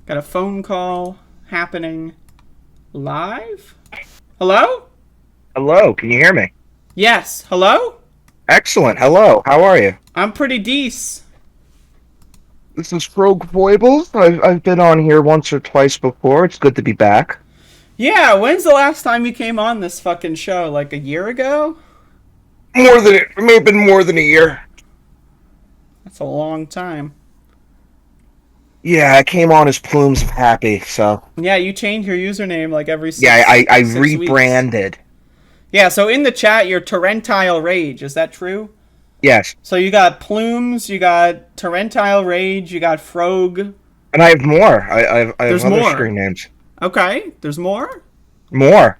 Got a phone call happening live. Hello? Hello, can you hear me? Yes. Hello? Excellent. Hello, how are you? I'm pretty decent. This is Rogue Foibles. I've been on here once or twice before. It's good to be back. Yeah, when's the last time you came on this fucking show? Like a year ago? It may have been more than a year. That's a long time. Yeah, I came on as Plumes of Happy, so Yeah, you change your username like every yeah, I 6 weeks. rebranded. Yeah, so in the chat, you're Torrentile Rage. Is that true? Yes, So you got Plumes, you got Torrentile Rage, you got Frog. and I have more. I have There's other more. screen names. Okay, there's more? More.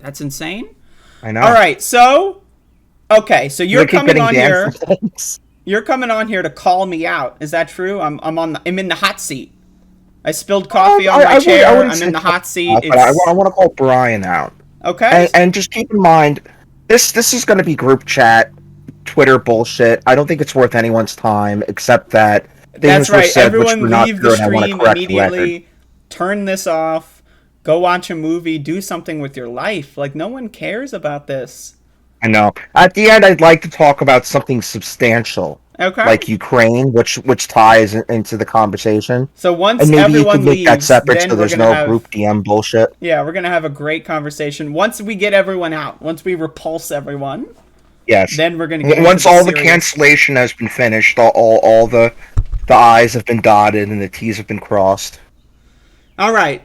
That's insane. I know. All right, so okay, so you're I keep coming getting on banned here. from things. You're coming on here to call me out. Is that true? I'm in the hot seat. I spilled coffee on my I chair. wouldn't I'm say in the hot seat. but I It's want to call Brian out. okay. And just keep in mind, this is going to be group chat, Twitter bullshit. I don't think it's worth anyone's time, except that That's things were right. said which were Everyone not leave the true, and I want to stream correct the record. immediately. Turn this off. Go watch a movie. Do something with your life. Like no one cares about this. I know. At the end, I'd like to talk about something substantial, Okay. like Ukraine, which ties into the conversation. So once And maybe you could everyone make that leaves, separate so then we're there's gonna no have group DM bullshit. yeah, we're gonna have a great conversation. Once we get everyone out, once we repulse everyone, Yes. then we're gonna get into Once the all the serious. cancellation has been finished, all the I's have been dotted and the T's have been crossed. All right.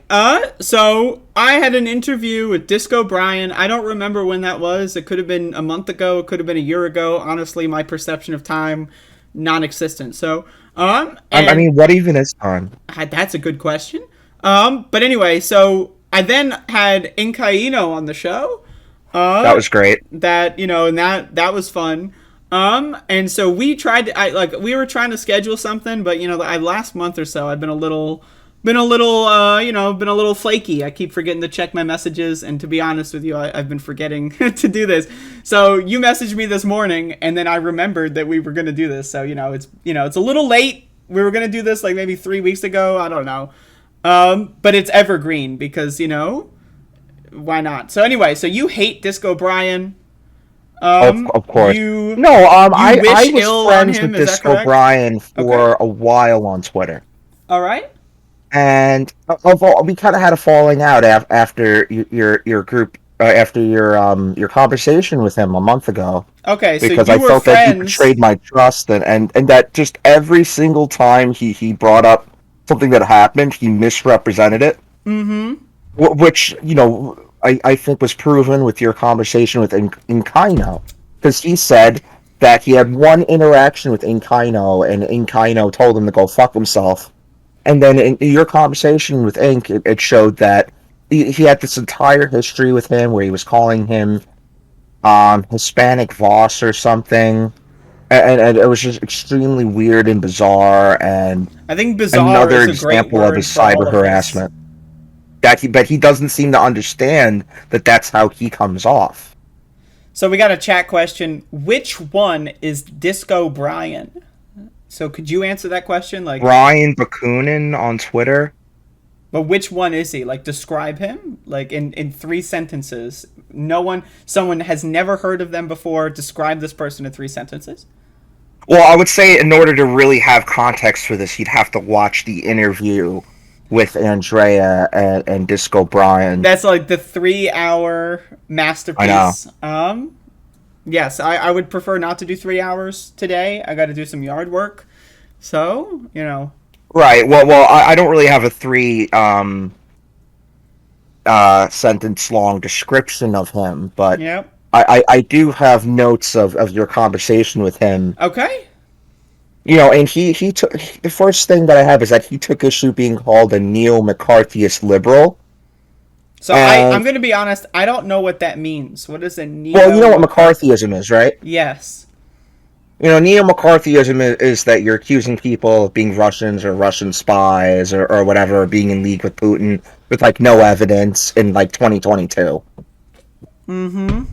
So I had an interview with Disco Brian. I don't remember when that was. It could have been a month ago. It could have been a year ago. Honestly, my perception of time, non-existent. So, I and mean, what even is time? that's a good question. But anyway, so I then had Incaino on the show. That was great. That and that was fun. And so we tried to, we were trying to schedule something, but I last month or so I've been a little been a little flaky. I keep forgetting to check my messages, and to be honest with you, I've been forgetting to do this. So you messaged me this morning, and then I remembered that we were going to do this. So it's a little late. We were going to do this like maybe 3 weeks ago. I don't know. But it's evergreen because why not? So anyway, so you hate Disco Brian. Of course. You No, you I wish was ill on friends him. with Is that Disco correct? Brian for Okay. a while on Twitter. All right. And we kind of had a falling out after your group after your conversation with him a month ago Okay. So because you I were felt that he friends. betrayed my trust and that just every single time he brought up something that happened, he misrepresented it. Mm-hmm. Which I think was proven with your conversation with Inkaino, because he said that he had one interaction with Inkaino and Inkaino told him to go fuck himself, and then in your conversation with Ink, it showed that he had this entire history with him where he was calling him Hispanic Voss or something, and it was just extremely weird and bizarre and I think bizarre another is a great example of his word for all cyber of this. harassment. But he doesn't seem to understand that that's how he comes off. So we got a chat question. Which one is Disco Brian? So could you answer that question? Like, Brian Bakunin on Twitter. but which one is he? Like, describe him. Like in 3 sentences. Someone has never heard of them before. Describe this person in 3 sentences. Well, I would say in order to really have context for this, you'd have to watch the interview with Andrea and Disco Brian. That's like the 3 hour I know. masterpiece. Yes, I would prefer not to do 3 hours today. I got to do some yard work. So. Right. Well, I don't really have a three sentence long description of him, but Yep. I do have notes of your conversation with him. Okay. And he took the first thing that I have is that he took issue being called a neo-McCarthyist liberal. So I'm And going to be honest. I don't know what that means. What is a well, you know neo what McCarthy? McCarthyism is, right? Yes. Neo-McCarthyism is that you're accusing people of being Russians or Russian spies or whatever, or being in league with Putin with like no evidence in like 2022. Mm-hmm.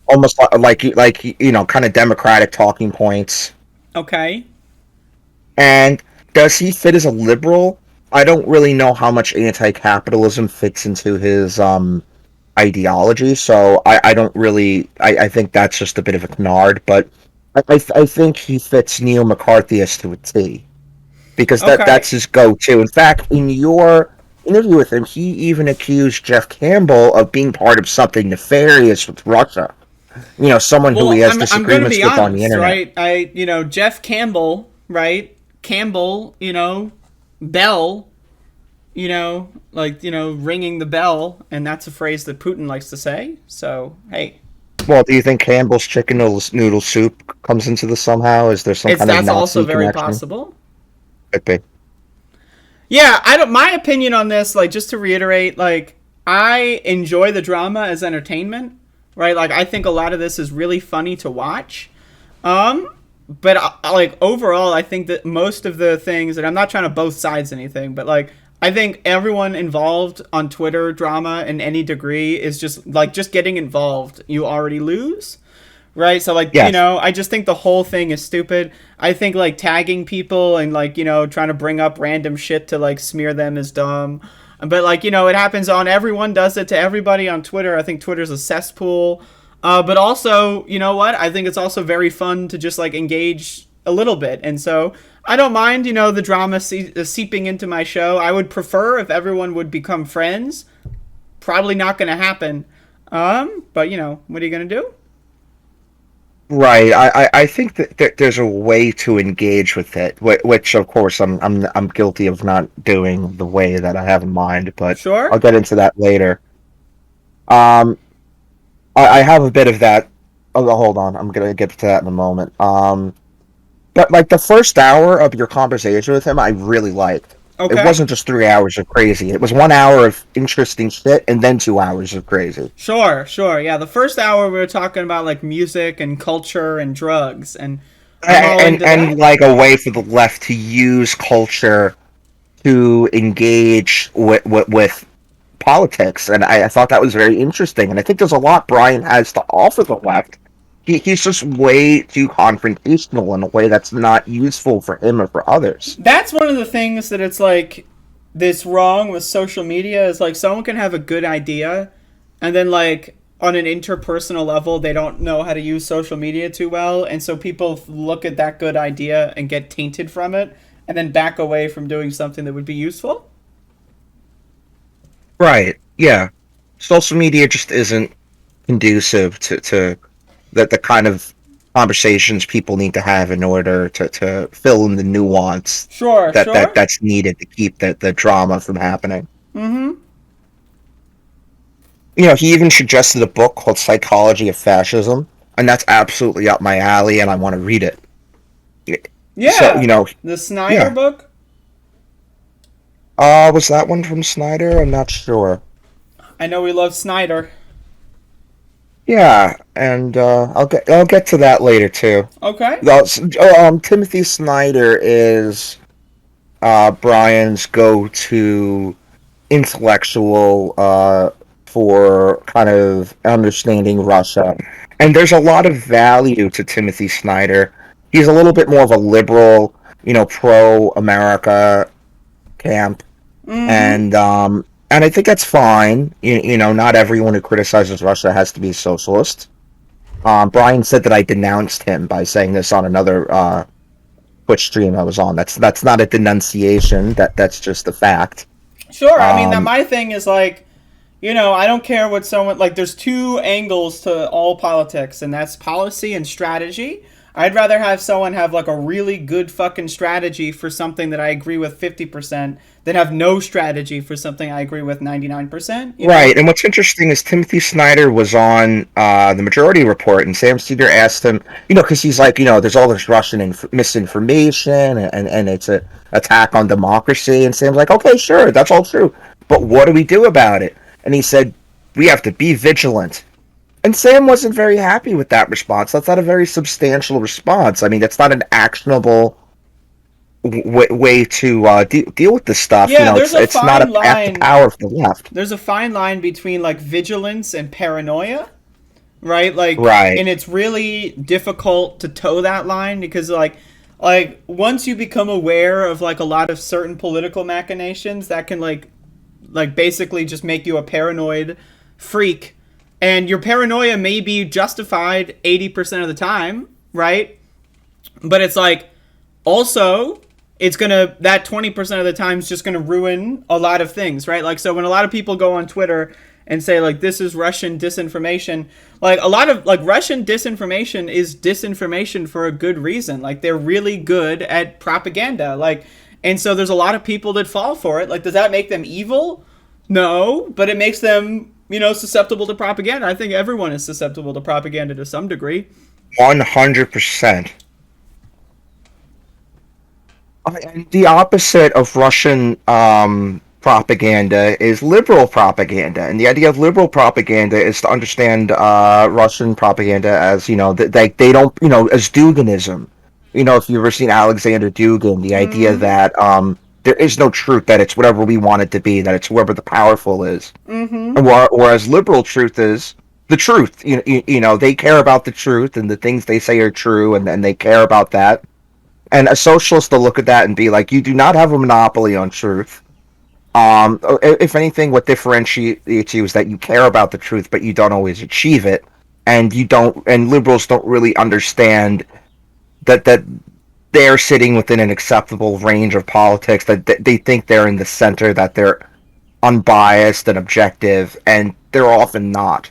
Almost kind of democratic talking points. Okay. And does he fit as a liberal? I don't really know how much anti-capitalism fits into his ideology, so I don't really I think that's just a bit of a canard, but I think he fits neo McCarthyist to a T because that's Okay. his go-to. In fact, in your interview with him, he even accused Jeff Campbell of being part of something nefarious with Russia. Someone who he Well, has I'm going to disagreements be with on the honest, internet. right? Jeff Campbell, right? Campbell, Bell, ringing the bell, and that's a phrase that Putin likes to say. So, hey, Well, do you think Campbell's chicken noodle soup comes into this somehow? Is there some it's kind of that's also Nazi very connection? possible. Could be. Yeah, I don't. My opinion on this, like, just to reiterate, like, I enjoy the drama as entertainment, right? Like, I think a lot of this is really funny to watch. Um, but like overall, I think that most of the things, and I'm not trying to both sides anything, but like I think everyone involved on Twitter drama in any degree is just getting involved. You already lose, right? So like Yes. I just think the whole thing is stupid. I think like tagging people and like trying to bring up random shit to like smear them is dumb. But like it happens on everyone does it to everybody on Twitter. I think Twitter's a cesspool. But also, you know what? I think it's also very fun to just like engage a little bit, and so I don't mind the drama seeping into my show. I would prefer if everyone would become friends. Probably not going to happen. But what are you going to do? Right. I think that there's a way to engage with it, which of course I'm guilty of not doing the way that I have in mind, but I'll Sure. get into that later. Um, I have a bit of that. Oh, hold on, I'm gonna get to that in a moment. But like the first hour of your conversation with him, I really liked. It Okay. wasn't just 3 hours of crazy. It was 1 hour of interesting shit, and then 2 hours of crazy. Sure. Sure. Yeah. The first hour we were talking about like music and culture and drugs, and I'm all And into that. like a way for the left to use culture to engage with politics, and I thought that was very interesting. And I think there's a lot Brian has to offer the left. He's just way too confrontational in a way that's not useful for him or for others. That's one of the things that it's like this wrong with social media is like someone can have a good idea and then like on an interpersonal level they don't know how to use social media too well, and so people look at that good idea and get tainted from it and then back away from doing something that would be useful. Right? Yeah. Social media just isn't conducive to the kind of conversations people need to have in order to fill in the nuance Sure, sure. that's needed to keep the drama from happening. Mm-hmm. He even suggested a book called Psychology of Fascism, and that's absolutely up my alley, and I want to read it. So, Yeah. The Snyder yeah. book. Was that one from Snyder? I'm not sure. I know we love Snyder. Yeah, and I'll get to that later too. Okay. Timothy Snyder is Brian's go-to intellectual for kind of understanding Russia. And there's a lot of value to Timothy Snyder. He's a little bit more of a liberal, pro-America camp, Mm-hmm. and I think that's fine. Not everyone who criticizes Russia has to be a socialist. Brian said that I denounced him by saying this on another Twitch stream I was on. That's not a denunciation. That's just a fact. Sure. I mean, that Um, my thing is like, I don't care what someone like. There's two angles to all politics, and that's policy and strategy. I'd rather have someone have like a really good fucking strategy for something that I agree with 50% than have no strategy for something I agree with 99%. Right, and what's interesting is Timothy Snyder was on the Majority Report, and Sam Seder asked him, because he's like, there's all this Russian misinformation, and it's a attack on democracy, and Sam's like, okay, sure, that's all true, but what do we do about it? And he said, we have to be vigilant. And Sam wasn't very happy with that response. That's not a very substantial response. I mean, it's not an actionable way to deal with this stuff. Yeah, It's not a path to power for the left. there's a fine line between like vigilance and paranoia, right? Like, Right. and it's really difficult to toe that line because like like once you become aware of like a lot of certain political machinations, that can like basically just make you a paranoid freak, and your paranoia may be justified 80% of the time, right? But it's like also it's gonna that 20% of the time is just gonna ruin a lot of things, right? Like, so when a lot of people go on Twitter and say like this is Russian disinformation, like a lot of like Russian disinformation is disinformation for a good reason. Like, they're really good at propaganda, like, and so there's a lot of people that fall for it. Like, does that make them evil? No, but it makes them, susceptible to propaganda. I think everyone is susceptible to propaganda to some degree. 100%. And the opposite of Russian propaganda is liberal propaganda, and the idea of liberal propaganda is to understand Russian propaganda as they don't as Duginism. If you've ever seen Alexander Dugin, the idea Mm-hmm. that there is no truth, that it's whatever we want it to be, that it's whoever the powerful is. Mm-hmm. And whereas liberal truth is the truth. They care about the truth and the things they say are true, and they care about that. And a socialist will look at that and be like, you do not have a monopoly on truth. If anything, what differentiates you is that you care about the truth, but you don't always achieve it, and you don't. And liberals don't really understand that they're sitting within an acceptable range of politics. That they think they're in the center, that they're unbiased and objective, and they're often not.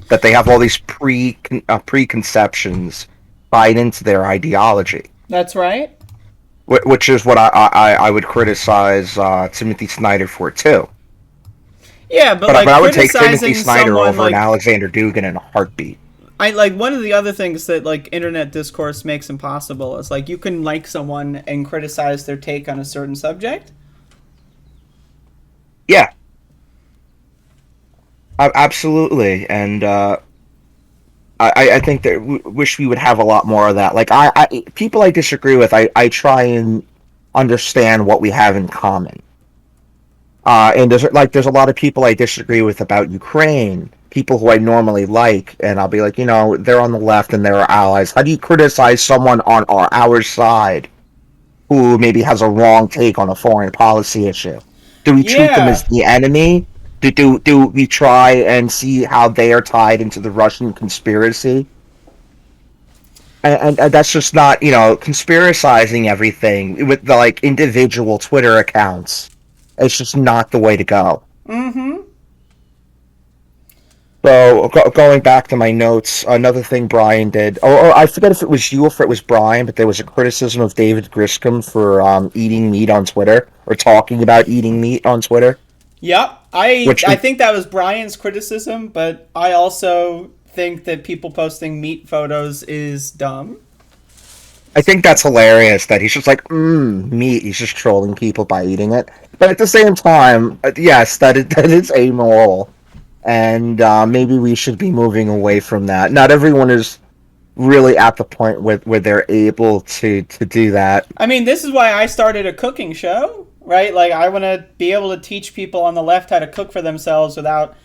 That they have all these preconceptions tied into their ideology. That's right. Which is what I would criticize Timothy Snyder for too. Yeah, but But like I would take Timothy criticizing Snyder someone over an like Alexander Dugin in a heartbeat. I like one of the other things that like internet discourse makes impossible is like you can like someone and criticize their take on a certain subject. Yeah, absolutely, and I think that wish we would have a lot more of that. Like people I disagree with, I try and understand what we have in common. And there's a lot of people I disagree with about Ukraine, people who I normally like, and I'll be like, they're on the left and they're our allies. How do you criticize someone on our side who maybe has a wrong take on a foreign policy issue? Do we treat them as Yeah. the enemy? Do we try and see how they are tied into the Russian conspiracy? And that's just not, conspiracizing everything with the like individual Twitter accounts. It's just not the way to go. Mm-hmm. So going back to my notes, another thing Brian did, or I forget if it was you or if it was Brian, but there was a criticism of David Griscom for eating meat on Twitter, or talking about eating meat on Twitter, Yep. I which I think that was Brian's criticism, but I also think that people posting meat photos is dumb. I think that's hilarious that he's just like, meat. He's just trolling people by eating it. But at the same time, yes, that is amoral, and maybe we should be moving away from that. Not everyone is really at the point where they're able to do that. I mean, this is why I started a cooking show, right? Like, I want to be able to teach people on the left how to cook for themselves without,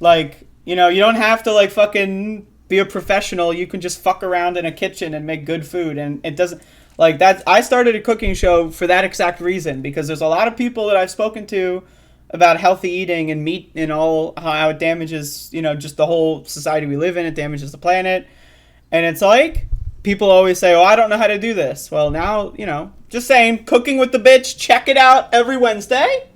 like, you don't have to, like, fucking be a professional. You can just fuck around in a kitchen and make good food. And it doesn't, like, that. I started a cooking show for that exact reason, because there's a lot of people that I've spoken to about healthy eating and meat and all, how it damages, just the whole society we live in. It damages the planet. And it's like, people always say, oh, I don't know how to do this. Well, now, just saying, Cooking with the Bitch, check it out every Wednesday.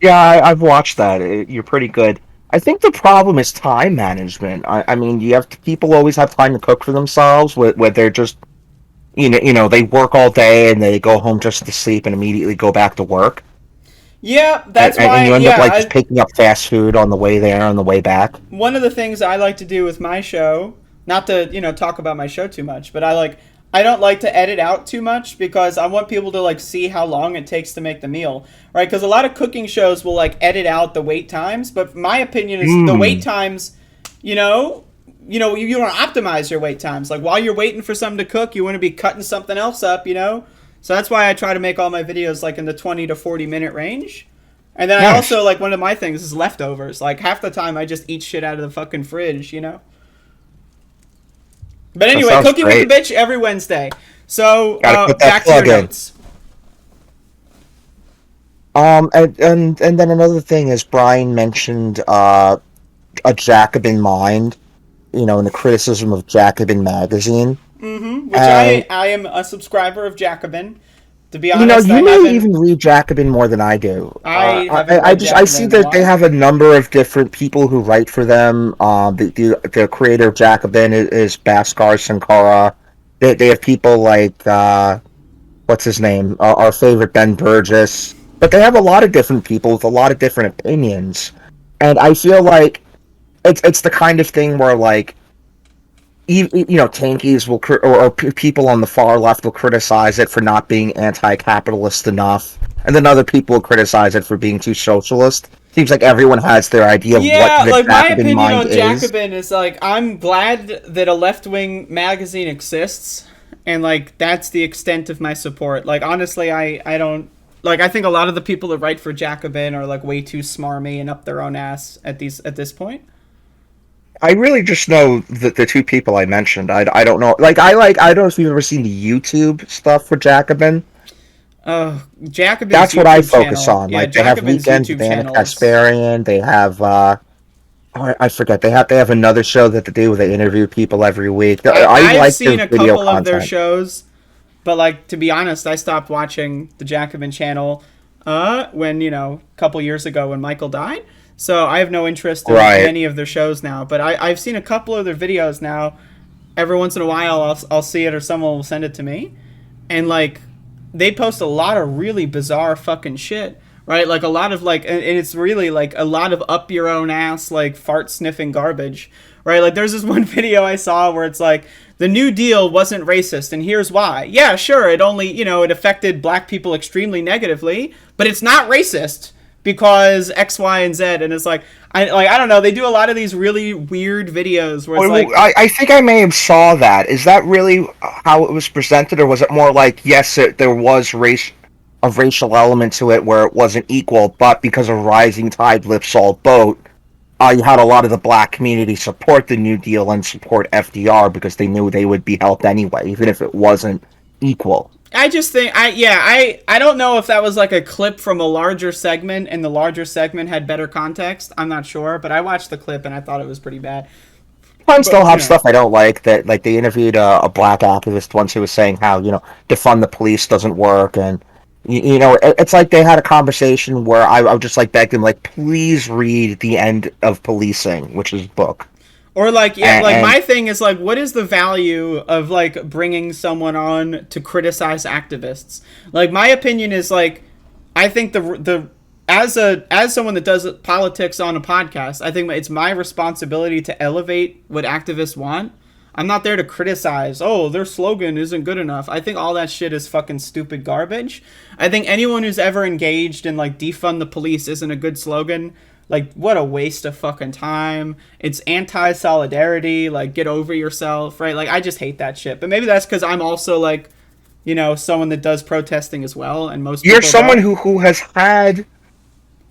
Yeah, I've watched that. You're pretty good. I think the problem is time management. I mean, people always have time to cook for themselves, where they're just, they work all day and they go home just to sleep and immediately go back to work. Yeah, And, that's and why, you end up yeah, like just picking up fast food on the way there, on the way back. one of the things I like to do with my show, not to, talk about my show too much, but I don't like to edit out too much, because I want people to like see how long it takes to make the meal, right? Because a lot of cooking shows will like edit out the wait times, but my opinion is the wait times, you want to optimize your wait times. Like, while you're waiting for something to cook, you want to be cutting something else up, So that's why I try to make all my videos like in the 20 to 40 minute range. And then I Nice. also, like, one of my things is leftovers. Like, half the time I just eat shit out of the fucking fridge, But That anyway, sounds Cooking with great. the Bitch every Wednesday. So Gotta put that back to your plug in. notes. And then another thing is Brian mentioned a Jacobin mind, in the criticism of Jacobin magazine. Which And I am a subscriber of Jacobin. To be honest, you may even read Jacobin more than I do. I haven't read I see Jacobin in a that they while. have a number of different people who write for them. The creator of Jacobin is Bhaskar Sankara. They have people like what's his name, our favorite Ben Burgess. But they have a lot of different people with a lot of different opinions, and I feel like it's the kind of thing where like tankies will or people on the far left will criticize it for not being anti-capitalist enough, and then other people will criticize it for being too socialist. Seems like everyone has their idea of what Yeah, the like my Jacobin opinion mind on is. Jacobin is like I'm glad that a left wing magazine exists, and like that's the extent of my support. Like honestly, I don't like. I think a lot of the people that write for Jacobin are like way too smarmy and up their own ass at this point. I really just know the two people I mentioned. I don't know. I don't know if you've ever seen the YouTube stuff for Jacobin. Jacobin's That's what I YouTube focus channel. on. Yeah, Like they have Jacobin's weekends with YouTube Anna channels. Kasparian. They have I forget. They have another show that they do where they interview people every week. I I've like seen their a video couple of their content. shows, but like to be honest, I stopped watching the Jacobin channel when a couple years ago when Michael died. So I have no interest in Right. any of their shows now. But I've seen a couple of their videos now. Every once in a while, I'll see it or someone will send it to me, and like they post a lot of really bizarre fucking shit. Right, like a lot of like, and it's really like a lot of up your own ass like fart sniffing garbage. Right, like there's this one video I saw where it's like the New Deal wasn't racist, and here's why. Yeah, sure, it only it affected black people extremely negatively, but it's not racist because X, Y, and Z. And it's like I don't know. They do a lot of these really weird videos where it's Well, like I think I may have saw that. Is that really how it was presented, or was it more like yes, there was a racial element to it where it wasn't equal, but because a rising tide lifts all boat, you had a lot of the black community support the New Deal and support FDR because they knew they would be helped anyway, even if it wasn't equal. I just think I don't know if that was like a clip from a larger segment and the larger segment had better context. I'm not sure, but I watched the clip and I thought it was pretty bad. I But still have stuff I don't like. That like they interviewed a black activist once who was saying how defund the police doesn't work, and it's like they had a conversation where I would just like beg them like please read The End of Policing, which is a book. or like yeah, like And my thing is like what is the value of like bringing someone on to criticize activists? Like my opinion is like I think the as someone that does politics on a podcast, I think it's my responsibility to elevate what activists want. I'm not there to criticize, oh, their slogan isn't good enough. I think all that shit is fucking stupid garbage. I think anyone who's ever engaged in like defund the police isn't a good slogan. Like, what a waste of fucking time. It's anti-solidarity. Like, get over yourself, right? Like, I just hate that shit. But maybe that's because I'm also like, someone that does protesting as well, and most you're people someone don't. who has had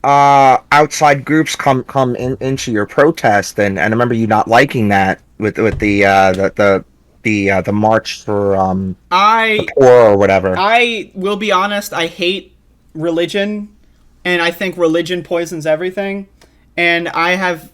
outside groups come into your protest, and I remember you not liking that with the march for the I poor or whatever. I will be honest, I hate religion, and I think religion poisons everything. And I have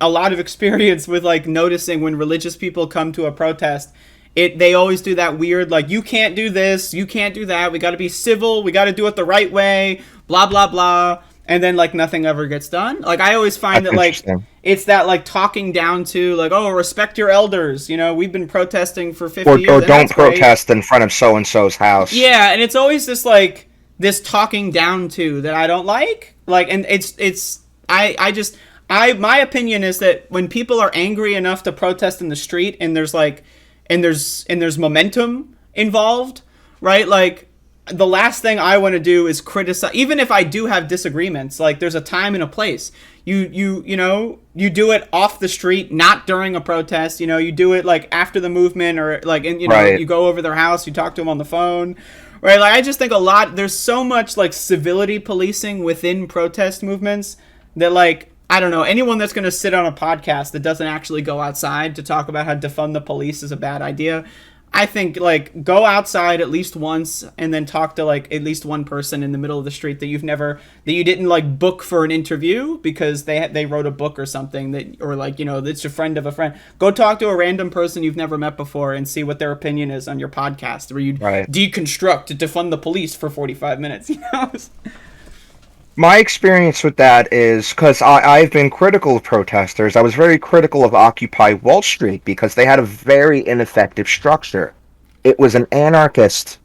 a lot of experience with like noticing when religious people come to a protest, they always do that weird like you can't do this, you can't do that, we got to be civil, we got to do it the right way, blah blah blah. And then like nothing ever gets done. Like I always find That's that like interesting. it's that like talking down to like, oh, respect your elders, we've been protesting for 50 Or years and don't that's great. protest in front of so and so's house. Yeah, and it's always this like this talking down to that I don't like. Like, and it's I just my opinion is that when people are angry enough to protest in the street and there's like and there's momentum involved, right? Like the last thing I want to do is criticize, even if I do have disagreements. Like there's a time and a place. You do it off the street, not during a protest. You do it like after the movement or like and Right. you go over their house, you talk to them on the phone, right? Like I just think there's so much like civility policing within protest movements that like I don't know anyone that's going to sit on a podcast that doesn't actually go outside to talk about how defund the police is a bad idea. I think like go outside at least once and then talk to like at least one person in the middle of the street that you didn't like book for an interview because they wrote a book or something that, or like, you know, it's a friend of a friend. Go talk to a random person you've never met before and see what their opinion is on your podcast where you Right. deconstruct to defund the police for 45 minutes, you know? My experience with that is because I've been critical of protesters. I was very critical of Occupy Wall Street because they had a very ineffective structure. It was an anarchist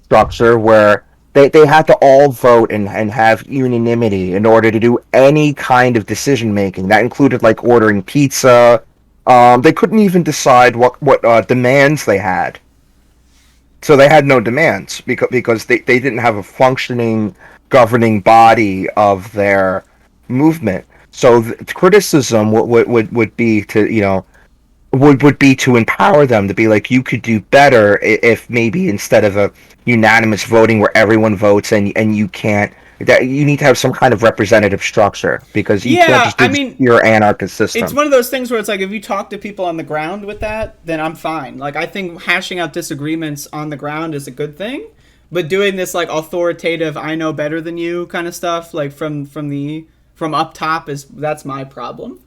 structure where they had to all vote and have unanimity in order to do any kind of decision making. That included like ordering pizza. They couldn't even decide what demands they had. So they had no demands because they didn't have a functioning governing body of their movement. So the criticism would be to, you know, would be to empower them to be like, you could do better if maybe instead of a unanimous voting where everyone votes and you can't, that you need to have some kind of representative structure because you can't Yeah, just I do mean, your anarchist system. it's one of those things where it's like if you talk to people on the ground with that, then I'm fine. Like I think hashing out disagreements on the ground is a good thing, but doing this like authoritative "I know better than you" kind of stuff, like from up top, is that's my problem.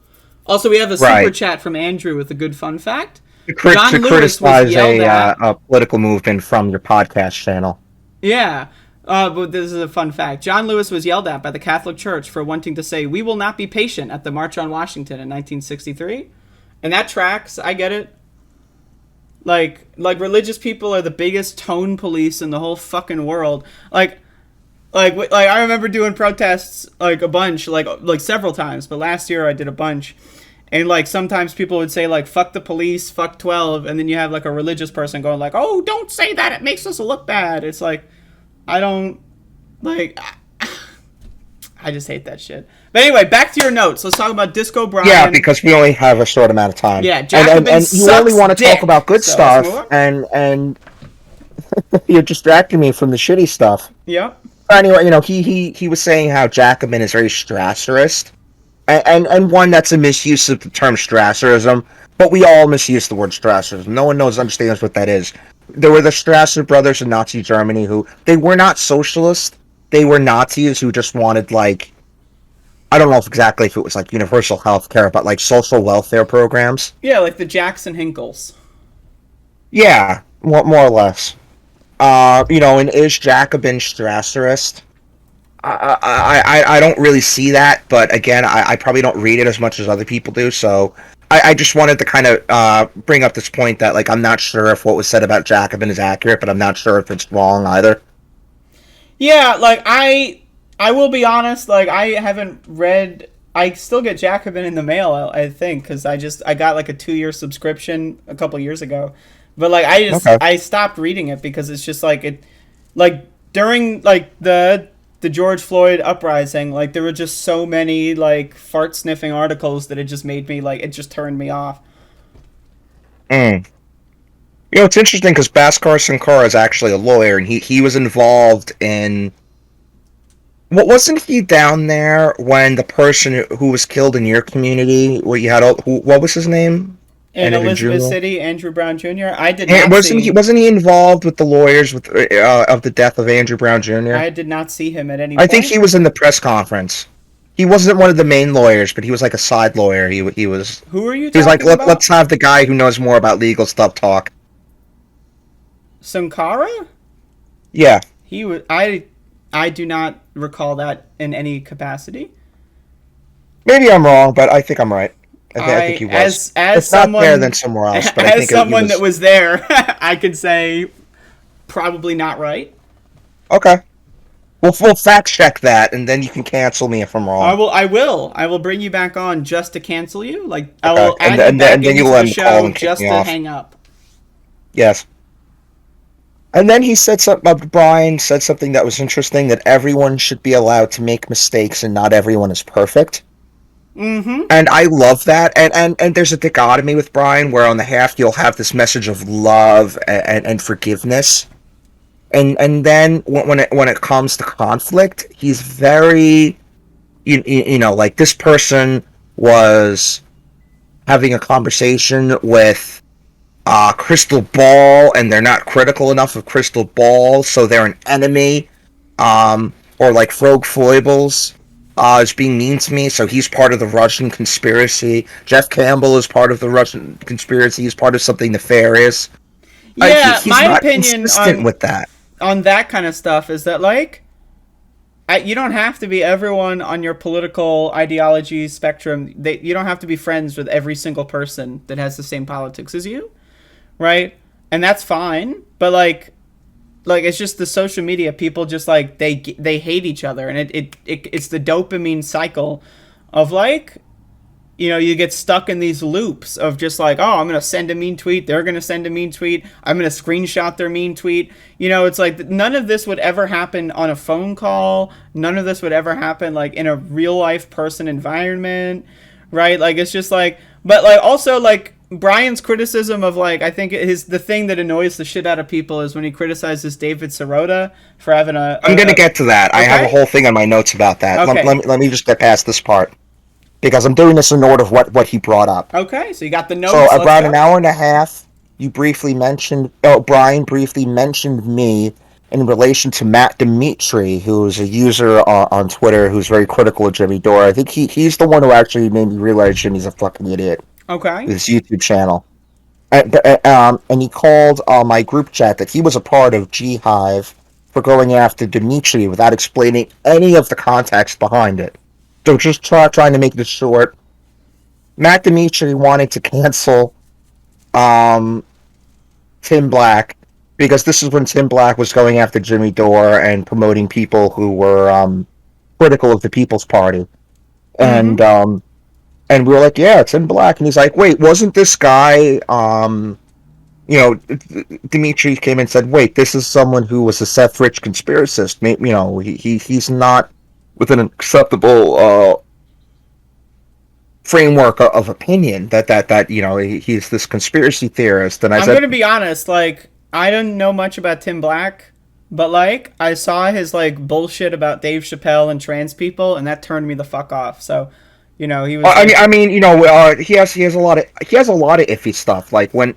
Also, we have a super Right. chat from Andrew with a good fun fact. To John Lewis was criticize yelled at. a political movement from your podcast channel. Yeah. But this is a fun fact. John Lewis was yelled at by the Catholic Church for wanting to say, "We will not be patient" at the March on Washington in 1963. And that tracks. I get it. Like religious people are the biggest tone police in the whole fucking world. Like I remember doing protests like a bunch, like several times, but last year I did a bunch. And like sometimes people would say like "fuck the police, fuck 12," and then you have like a religious person going like, "Oh, don't say that. It makes us look bad." It's like I don't like. I just hate that shit. But anyway, back to your notes. Let's talk about Disco Brian. Yeah, because we only have a short amount of time. Yeah, and Jacobin you sucks only want to dick. talk about good So, let's move stuff, on. and you're distracting me from the shitty stuff. Yep. Anyway, you know, he was saying how Jacobin is very Strasserist, and one that's a misuse of the term Strasserism, but we all misuse the word Strasserism. No one understands what that is. There were the Strasser brothers in Nazi Germany who, they were not socialists, they were Nazis who just wanted, like, I don't know if exactly if it was like universal health care, but like social welfare programs. Yeah, like the Jackson Hinkles. Yeah, more or less. You know, and is Jacobin Strasserist? I don't really see that, but again, I probably don't read it as much as other people do, so I just wanted to kind of bring up this point that, like, I'm not sure if what was said about Jacobin is accurate, but I'm not sure if it's wrong either. Yeah, like I will be honest, like I haven't read. I still get Jacobin in the mail, I think, because I got like a 2-year subscription a couple years ago, but like Okay. I stopped reading it because it's just like it, like during like the George Floyd uprising, like there were just so many like fart sniffing articles that it just made me like it just turned me off. Mm. You know, it's interesting because Bhaskar Sankara is actually a lawyer, and he was involved in. What wasn't he down there when the person who was killed in your community? What you had? What was his name? In And Elizabeth Jr. City, Andrew Brown Jr. I did And not see. wasn't he involved with the lawyers with of the death of Andrew Brown Jr.? I did not see him at any I think point. he was in the press conference. He wasn't one of the main lawyers, but he was like a side lawyer. He was Who are you he was like, talking about? let's have the guy who knows more about legal stuff talk. Sankara? Yeah. He was. I do not recall that in any capacity. Maybe I'm wrong, but I think I'm right. I think I he was. as If not there, someone then somewhere else. But I as think he someone was. that was there, I could say probably not right. Okay. We'll fact check that, and then you can cancel me if I'm I wrong. will. I will. I will bring you back on just to cancel you. Like I Okay. will add you And back then into you'll the end call show and kick just me to off. hang up. Yes. And then he said something. Brian said something that was interesting. That everyone should be allowed to make mistakes, and not everyone is perfect. Mm-hmm. And I love that. And there's a dichotomy with Brian where on the half you'll have this message of love and forgiveness. And then when it comes to conflict, he's very you know, like this person was having a conversation with Crystal Ball, and they're not critical enough of Crystal Ball, so they're an enemy. Or like Frog Foibles is being mean to me, so he's part of the Russian conspiracy. Jeff Campbell is part of the Russian conspiracy. He's part of something nefarious. Yeah, He's my not opinion consistent with that. on that kind of stuff is that like you don't have to be everyone on your political ideology spectrum. You don't have to be friends with every single person that has the same politics as you, right? And that's fine. But like it's just the social media people just like they hate each other, and it's the dopamine cycle of like, you know, you get stuck in these loops of just like, oh, I'm gonna send a mean tweet, they're gonna send a mean tweet, I'm gonna screenshot their mean tweet. You know, it's like none of this would ever happen on a phone call. None of this would ever happen like in a real life person environment, right? Like it's just like, but like also like Brian's criticism of like, I think the thing that annoys the shit out of people is when he criticizes David Sirota for having I'm going to get to that. Okay. I have a whole thing on my notes about that. Okay. Let me just get past this part, because I'm doing this in order of what he brought up. Okay, so you got the notes. So about an hour and a half, Brian briefly mentioned me in relation to Matt Dimitri, who is a user on Twitter who's very critical of Jimmy Dore. I think he's the one who actually made me realize Jimmy's a fucking idiot. Okay. His YouTube channel. And he called my group chat that he was a part of G Hive for going after Dimitri without explaining any of the context behind it. So just trying to make this short, Matt Dimitri wanted to cancel Tim Black, because this is when Tim Black was going after Jimmy Dore and promoting people who were critical of the People's Party. Mm-hmm. And we were like, yeah, Tim Black. And he's like, wait, wasn't this guy, Dimitri came and said, wait, this is someone who was a Seth Rich conspiracist. You know, he's not within an acceptable framework of opinion that you know, he's this conspiracy theorist. And I'm gonna be honest, like I don't know much about Tim Black, but like I saw his like bullshit about Dave Chappelle and trans people, and that turned me the fuck off. So, you know, he was. I mean, you know, he has a lot of iffy stuff. Like when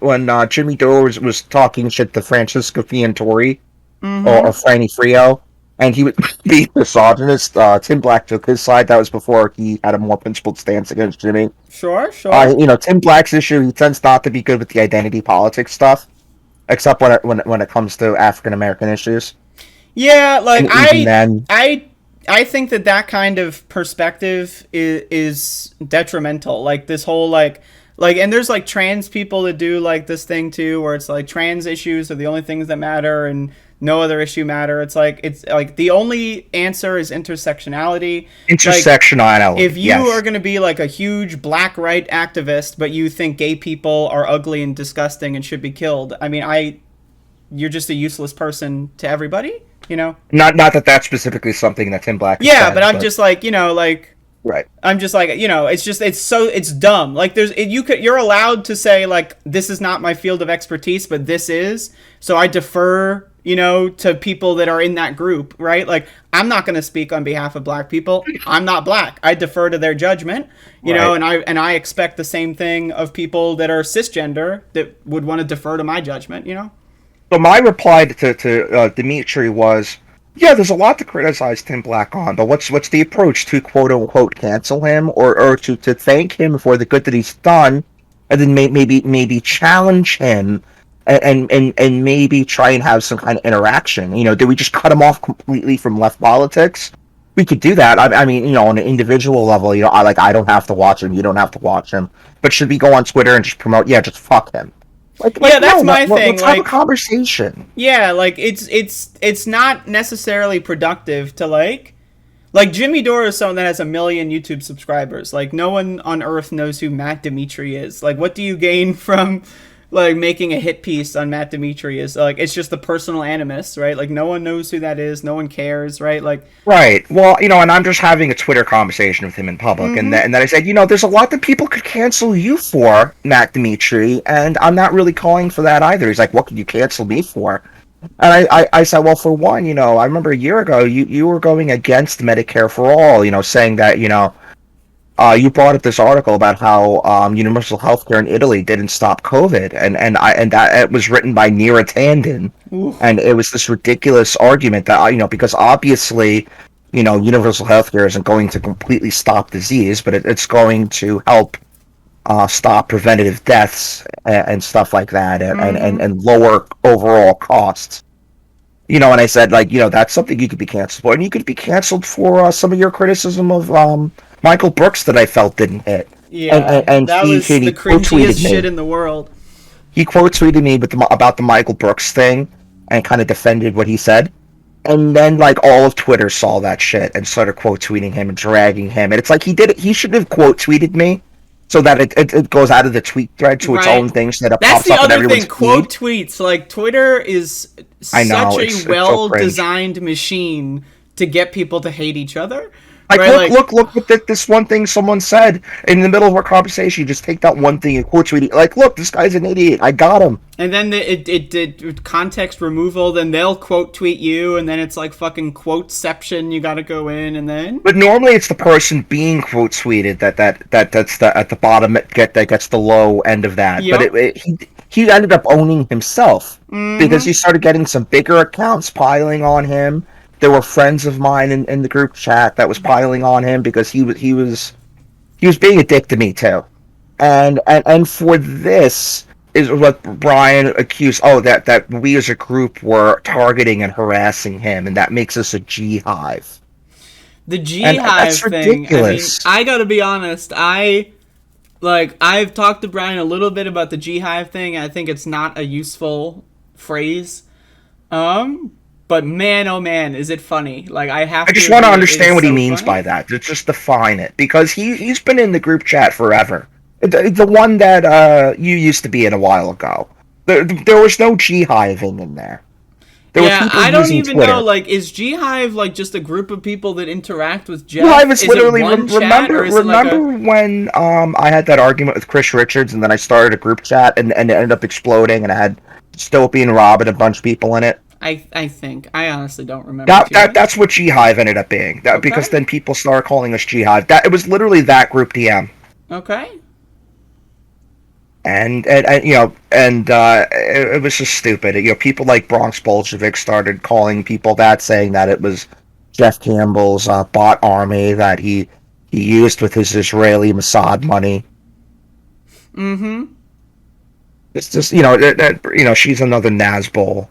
Jimmy Dore was talking shit to Francisco Fiantori Mm-hmm. or Franny Frio, and he would be misogynist. Tim Black took his side. That was before he had a more principled stance against Jimmy. Sure. You know, Tim Black's issue, he tends not to be good with the identity politics stuff, except when it comes to African American issues. Yeah, like then, I think that kind of perspective is detrimental. Like this whole like, and there's like trans people that do like this thing too, where it's like trans issues are the only things that matter and no other issue matter. It's like the only answer is intersectionality. Intersectionality. Like, if you are going to be like a huge black right activist, but you think gay people are ugly and disgusting and should be killed, I mean, you're just a useless person to everybody. You know, not that that's specifically something that Tim Black. Yeah, said, but I'm just like, you know, like, right. I'm just like, you know, it's dumb. Like you're allowed to say like, this is not my field of expertise, but this is. So I defer, you know, to people that are in that group, right? Like I'm not going to speak on behalf of black people. I'm not black. I defer to their judgment, you know, and I expect the same thing of people that are cisgender that would want to defer to my judgment, you know. So my reply to Dimitri was, yeah, there's a lot to criticize Tim Black on, but what's the approach to quote unquote cancel him or to thank him for the good that he's done, and then maybe challenge him and maybe try and have some kind of interaction. You know, did we just cut him off completely from left politics? We could do that. I mean, you know, on an individual level, you know, I don't have to watch him. You don't have to watch him. But should we go on Twitter and just promote? Yeah, just fuck him. Yeah, that's my thing. Let's have a conversation. Yeah, like it's not necessarily productive to like Jimmy Dore is someone that has 1 million YouTube subscribers. Like no one on earth knows who Matt Dimitri is. Like what do you gain from like making a hit piece on Matt Dimitri? Is like it's just the personal animus, right? Like no one knows who that is, no one cares, right? Like right. Well, you know, and I'm just having a Twitter conversation with him in public, mm-hmm. and then I said, you know, there's a lot that people could cancel you for, Matt Dimitri, and I'm not really calling for that either. He's like, what could you cancel me for? And I said, well, for one, you know, I remember a year ago you were going against Medicare for all, you know, saying that, you know, you brought up this article about how universal healthcare in Italy didn't stop COVID, and that it was written by Nira Tandon, Oof. and it was this ridiculous argument that because obviously universal healthcare isn't going to completely stop disease, but it's going to help stop preventative deaths and stuff like that, Mm-hmm. and lower overall costs. And I said, like, that's something you could be canceled for. And you could be canceled for some of your criticism of Michael Brooks that I felt didn't hit. And, Yeah, and, and that he, was he the quote cringiest tweeted shit me. in the world. He quote tweeted me about the Michael Brooks thing and kind of defended what he said. And then, like, all of Twitter saw that shit and started quote tweeting him and dragging him. And it's like he should have quote tweeted me so that it goes out of the tweet thread to its own Right. thing so that it That's pops the up in other everyone's thing. feed. Quote tweets. Like, Twitter is I such know, a it's so well cringe. designed machine to get people to hate each other. Like, Right? Like, look what this one thing someone said in the middle of our conversation. You just take that one thing and quote tweet it. Like, look, this guy's an idiot. I got him. and then it did context removal. Then they'll quote tweet you, and then it's like fucking quoteception. You got to go in, and then But normally it's the person being quote tweeted that's the at the bottom that gets the low end of that. But yep. he ended up owning himself because Mm-hmm. he started getting some bigger accounts piling on him. There were friends of mine in the group chat that was piling on him because he was being a dick to me too. And for this is what Brian accused. Oh, that we as a group were targeting and harassing him, and that makes us a G hive. The And G that's Hive thing. I mean, ridiculous. I gotta be honest. I've talked to Brian a little bit about the G Hive thing. I think it's not a useful phrase. But man, oh man, is it funny? Like, I I have to just want to admit, it is understand what he so means by funny. that. Just define it, because he's been in the group chat forever. The one that you used to be in a while ago. There was no G hiving in there. There were Yeah, people I don't using even know. Twitter. Like, is G Hive like just a group of people that interact with G hive Jeff? is Is it literally one chat remember or is it like remember a? when I had that argument with Chris Richards and then I started a group chat and it ended up exploding and I had Dystopia and Rob and a bunch of people in it. I think I honestly don't remember That, too that much. that's what G Hive ended up being. That because Okay, then people started calling us G Hive. That it was literally that group DM. okay. And it was just stupid. People like Bronx Bolshevik started calling people that, saying that it was Jeff Campbell's bot army that he used with his Israeli Mossad money. Mm-hmm. It's just she's another Nazbol.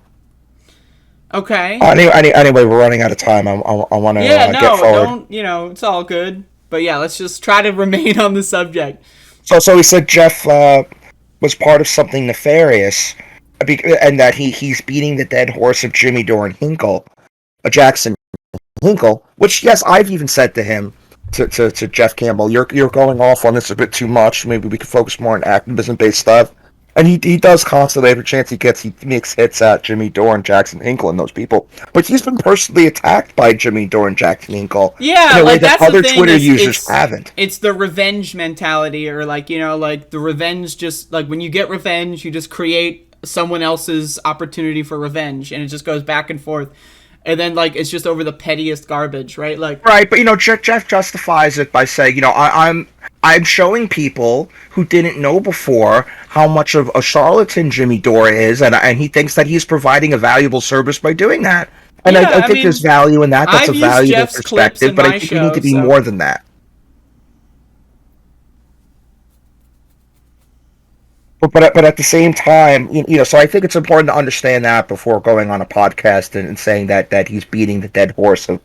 Okay. Anyway, we're running out of time. I want to Yeah, get no, forward. don't, it's all good. But yeah, let's just try to remain on the subject. So he said Jeff was part of something nefarious, and that he's beating the dead horse of Jimmy Dore Hinkle, Jackson Hinkle. Which, yes, I've even said to him, to Jeff Campbell, you're going off on this a bit too much. Maybe we could focus more on activism based stuff. And he does constantly, every chance he gets, he makes hits at Jimmy Dore and Jackson Hinkle and those people. But he's been personally attacked by Jimmy Dore and Jackson Hinkle in Yeah, a way like that that's the other thing Twitter is users haven't. it's the revenge mentality, or like, like the revenge, just like when you get revenge, you just create someone else's opportunity for revenge, and it just goes back and forth. And then like it's just over the pettiest garbage, right? Like, Right, but Jeff justifies it by saying, I'm showing people who didn't know before how much of a charlatan Jimmy Dore is, and he thinks that he's providing a valuable service by doing that. And yeah, I I think there's mean, value in that. That's a I've used valuable Jeff's clips perspective, in but I my think we need show, to be so more than that. But at the same time, so I think it's important to understand that before going on a podcast and saying that he's beating the dead horse of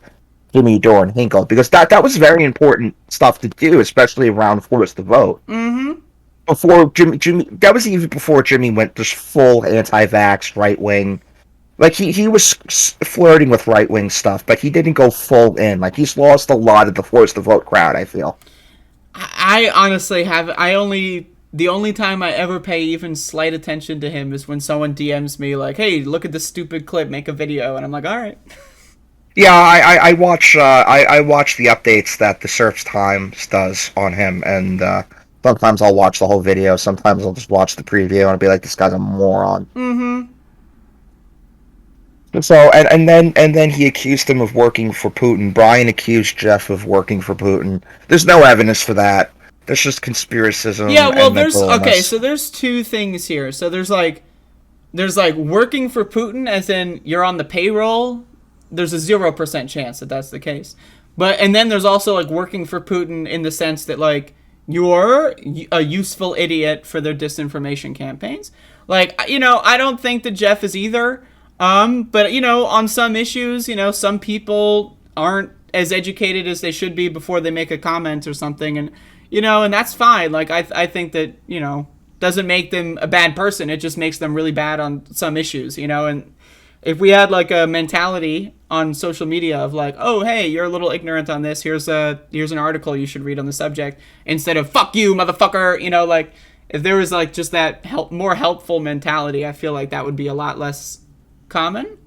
Jimmy Dore and Hinkle, because that was very important stuff to do, especially around Force the Vote. mm-hmm. Before Jimmy, that was even before Jimmy went just full anti-vax, right wing. Like he was flirting with right wing stuff, but he didn't go full in. Like he's lost a lot of the Force the Vote crowd, I feel. I honestly have. The only time I ever pay even slight attention to him is when someone DMs me like, "Hey, look at this stupid clip, make a video," and I'm like, "All right." Yeah, I watch the updates that the Surf's Times does on him, and sometimes I'll watch the whole video. Sometimes I'll just watch the preview and I'll be like, this guy's a moron. Mm-hmm. So and then he accused him of working for Putin. Brian accused Jeff of working for Putin. There's no evidence for that. There's just Yeah, conspiracism well, and there's mental okay. illness. So there's two things here. So there's like working for Putin, as in you're on the payroll. There's a 0% chance that that's the case. But and then there's also like working for Putin in the sense that like you're a useful idiot for their disinformation campaigns. Like I don't think that Jeff is either. But on some issues, some people aren't as educated as they should be before they make a comment or something, and that's fine. Like I think that doesn't make them a bad person. It just makes them really bad on some issues, and if we had like a mentality on social media of like, oh hey, you're a little ignorant on this, here's an article you should read on the subject, instead of fuck you motherfucker, like if there was like just that more helpful mentality, I feel like that would be a lot less common.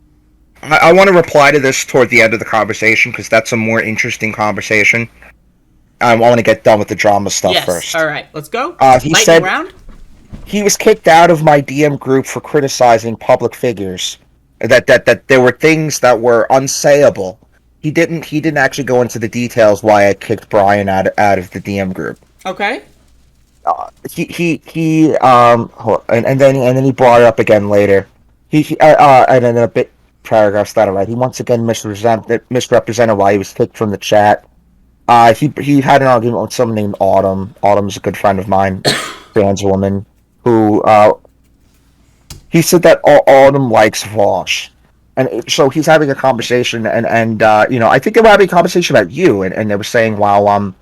I want to reply to this toward the end of the conversation because that's a more interesting conversation. I want to get done with the drama stuff Yes, first. all right, let's go. He Lightning said round. he was kicked out of my DM group for criticizing public figures. That there were things that were unsayable. He didn't actually go into the details why I kicked Brian out of the DM group. Okay. He and then he brought it up again later. And then a bit paragraphs that I read. He once again misrepresented why he was kicked from the chat. He had an argument with someone named Autumn. Autumn's a good friend of mine, trans woman, who he said that Autumn likes Vosh. So he's having a conversation, and I think they were having a conversation about you, and they were saying, "Wow,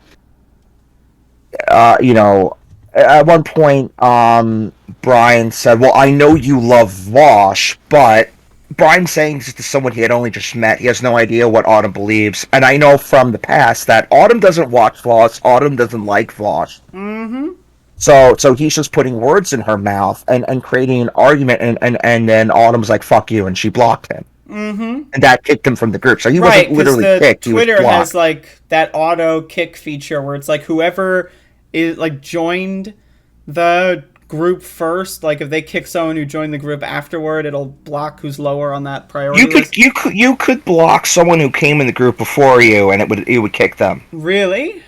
you know, at one point, Brian said, well, I know you love Vosh, but Brian saying this to someone he had only just met, he has no idea what Autumn believes. And I know from the past that Autumn doesn't watch Vosh, Autumn doesn't like Vosh. Mm-hmm. So he's just putting words in her mouth and creating an argument, and then Autumn's like, fuck you, and she blocked him. Mm-hmm. And that kicked him from the group. So he Right, wasn't because literally the kicked, he was Twitter blocked. has like that auto kick feature where it's like whoever is like joined the group first, like if they kick someone who joined the group afterward, it'll block who's lower on that priority list. You could block someone who came in the group before you, and it would kick them. Really?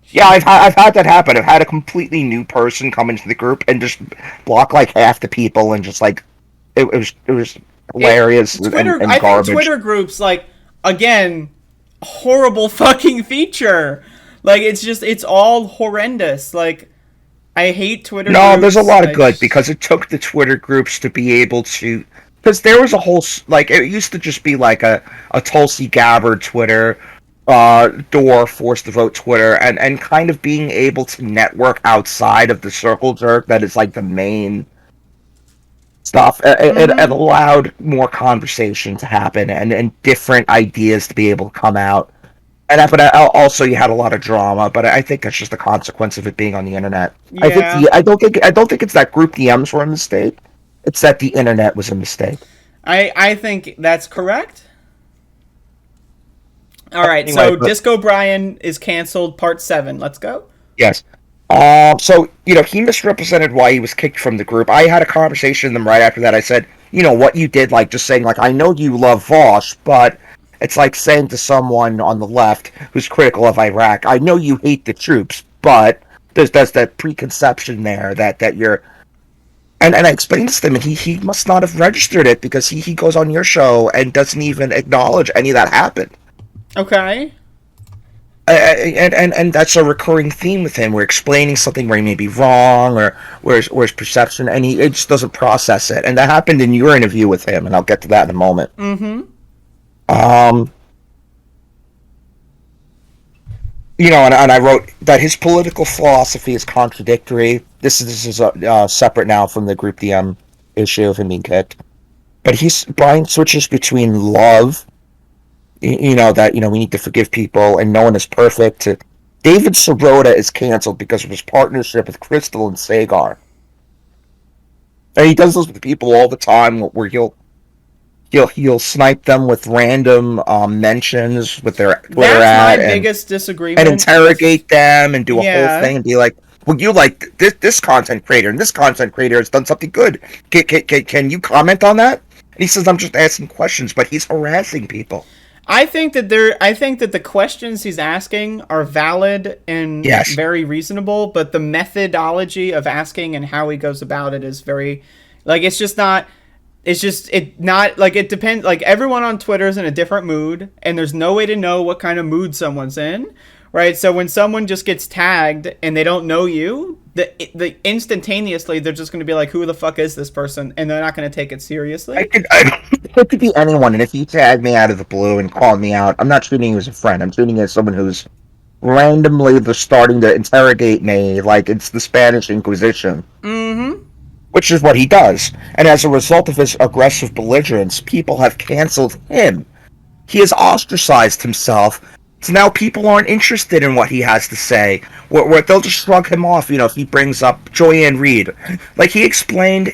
Yeah, I've had that happen. I've had a completely new person come into the group and just block like half the people, and just like it was hilarious Twitter. and I garbage. think Twitter groups, like, again, horrible fucking feature. Like it's all horrendous. Like I hate Twitter. No, groups. there's a lot of good because it took the Twitter groups to be able to. Because there was a whole like it used to just be like a Tulsi Gabbard Twitter, Door forced to vote Twitter, and kind of being able to network outside of the circle jerk that is like the main stuff. It allowed more conversation to happen and different ideas to be able to come out. But also you had a lot of drama. But I think that's just a consequence of it being on the internet. Yeah. I don't think it's that group DMs were a mistake. It's that the internet was a mistake. I think that's correct. All right, Anyway, so Disco Brian is canceled. Part 7. Let's go. Yes. So, he misrepresented why he was kicked from the group. I had a conversation with him right after that. I said, what you did, like, just saying, like, I know you love Vosh, but it's like saying to someone on the left who's critical of Iraq, I know you hate the troops, but there's that preconception there that you're... And I explained this to him, and he must not have registered it because he goes on your show and doesn't even acknowledge any of that happened. Okay. And that's a recurring theme with him. We're explaining something where he may be wrong or where his perception, and it just doesn't process it. And that happened in your interview with him, and I'll get to that in a moment. Mm-hmm. And I wrote that his political philosophy is contradictory. This is separate now from the group DM issue of him being kicked. But Brian switches between love, that we need to forgive people and no one is perfect, to David Sirota is canceled because of his partnership with Crystal and Sagar. And he does this with people all the time where he'll snipe them with random mentions with their Twitter ad. That's my biggest disagreement. And interrogate them and do a whole thing and be like, well, you like this content creator, and this content creator has done something good. Can you comment on that? And he says, I'm just asking questions, but he's harassing people. I think that the questions he's asking are valid and Yes. very reasonable, but the methodology of asking and how he goes about it is very like it's just not it's just it not like it depends like everyone on Twitter is in a different mood and there's no way to know what kind of mood someone's in, right? So when someone just gets tagged and they don't know you, the instantaneously they're just going to be like, who the fuck is this person, and they're not going to take it seriously. It could be anyone, and if you tag me out of the blue and call me out, I'm not treating you as a friend. I'm treating you as someone who's randomly starting to interrogate me like it's the Spanish Inquisition. Mm-hmm. Which is what he does. And as a result of his aggressive belligerence, people have canceled him. He has ostracized himself. So now people aren't interested in what he has to say. Where they'll just shrug him off, if he brings up Joyanne Reed. Like he explained,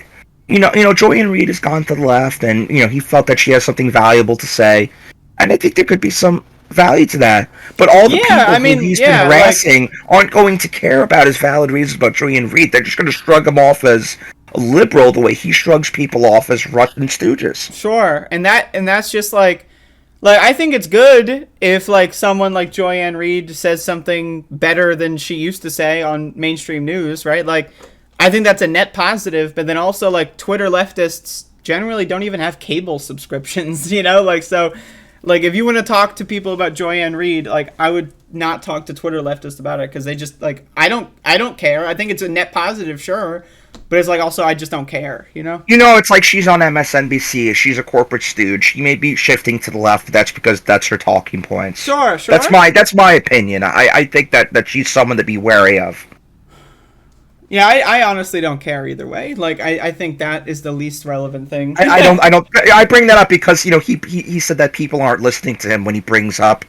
Joyanne Reed has gone to the left, and he felt that she has something valuable to say, and I think there could be some value to that. But all the Yeah, people I mean, who he's been yeah, harassing aren't going to care about his valid reasons about Joyanne Reed. They're just going to shrug him off as a liberal, the way he shrugs people off as Russian stooges. sure, and that's just like I think it's good if like someone like Joyanne Reed says something better than she used to say on mainstream news, right? Like I think that's a net positive, but then also like Twitter leftists generally don't even have cable subscriptions, like so like if you want to talk to people about Joyanne Reed, like I would not talk to Twitter leftists about it because they just like I don't care. I think it's a net positive, sure, but it's like also I just don't care. It's like she's on MSNBC. She's a corporate stooge. She may be shifting to the left, but that's because that's her talking points. Sure. That's my opinion. I think that she's someone to be wary of. Yeah, I honestly don't care either way. Like, I think that is the least relevant thing. I bring that up because he said that people aren't listening to him when he brings up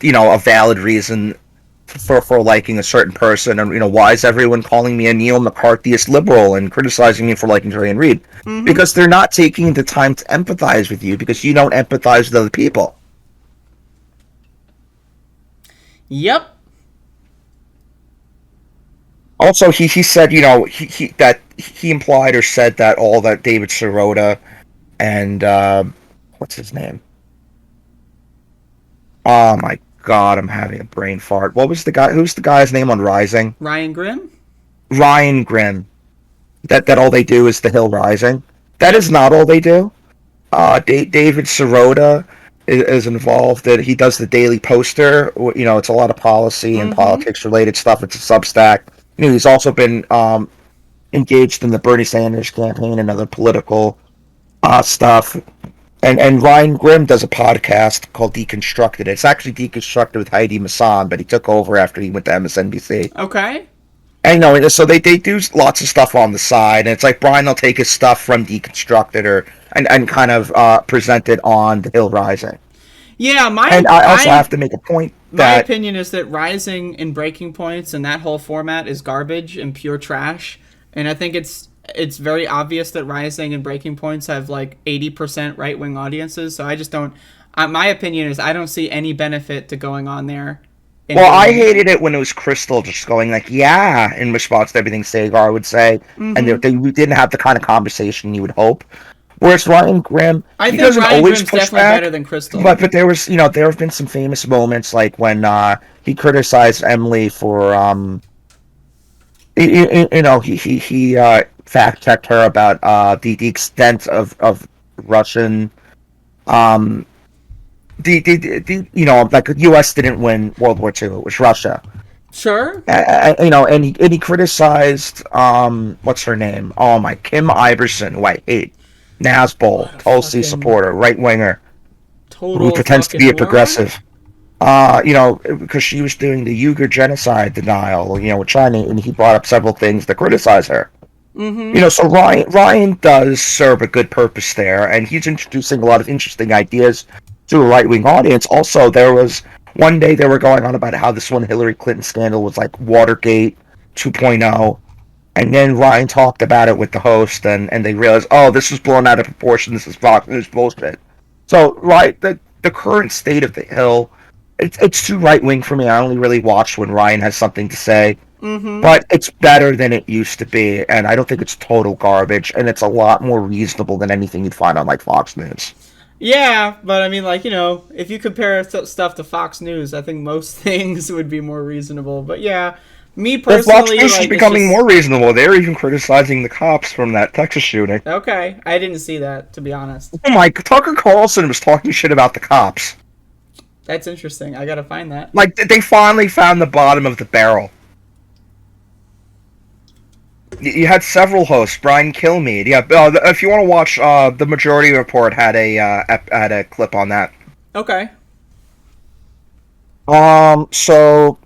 a valid reason for liking a certain person, and why is everyone calling me a neo McCarthyist liberal and criticizing me for liking Joyanne Reed? Mm-hmm. Because they're not taking the time to empathize with you because you don't empathize with other people. Yep. Also, he said, that he implied or said that all that David Sirota and, what's his name? Oh my god, I'm having a brain fart. Who's the guy's name on Rising? Ryan Grimm? Ryan Grimm. That all they do is The Hill Rising. That Yep. is not all they do. David Sirota is involved. That he does the Daily Poster. It's a lot of policy and politics related stuff. It's a Substack. He's also been engaged in the Bernie Sanders campaign and other political stuff. And Ryan Grimm does a podcast called Deconstructed. It's actually Deconstructed with Heidi Masson, but he took over after he went to MSNBC. Okay. And so they do lots of stuff on the side, and it's like Brian will take his stuff from Deconstructed and kind of present it on The Hill Rising. Yeah, And I also have to make a point my that opinion is that Rising and Breaking Points and that whole format is garbage and pure trash. And I think it's very obvious that Rising and Breaking Points have like 80% right wing audiences. So I just don't. My opinion is I don't see any benefit to going on there. Well, I hated it when it was Crystal just going like, yeah, in response to everything Sagar would say. Mm-hmm. And we didn't have the kind of conversation you would hope. Whereas Ryan Grimm, I he think doesn't Ryan always Grimm's push definitely back, better than Crystal. but there was, there have been some famous moments like when he criticized Emily for, he fact checked her about the extent of Russian, like the U.S. didn't win World War II. It was Russia. Sure. And he criticized what's her name? Oh my, Kim Iverson, who I hate. Nazbol, Tulsi supporter, right winger, who pretends to be a progressive. Because she was doing the Uyghur genocide denial, with China, and he brought up several things to criticize her. Mm-hmm. So Ryan does serve a good purpose there, and he's introducing a lot of interesting ideas to a right-wing audience. Also, there was one day they were going on about how this one Hillary Clinton scandal was like Watergate 2.0, and then Ryan talked about it with the host, and they realized, oh, this was blown out of proportion, this is Fox News bullshit. So, right, the current state of the Hill it's too right wing for me. I only really watch when Ryan has something to say. Mm-hmm. But it's better than it used to be, and I don't think it's total garbage, and it's a lot more reasonable than anything you'd find on like Fox News. Yeah, but I mean, like, if you compare stuff to Fox News, I think most things would be more reasonable. But yeah, me Well, Fox personally, News is like, it's becoming just more reasonable. They're even criticizing the cops from that Texas shooting. okay. I didn't see that, to be honest. Oh my, Tucker Carlson was talking shit about the cops. That's interesting. I gotta find that. Like, they finally found the bottom of the barrel. You had several hosts, Brian Kilmeade. Yeah, if you want to watch, the Majority Report had a clip on that. Okay. So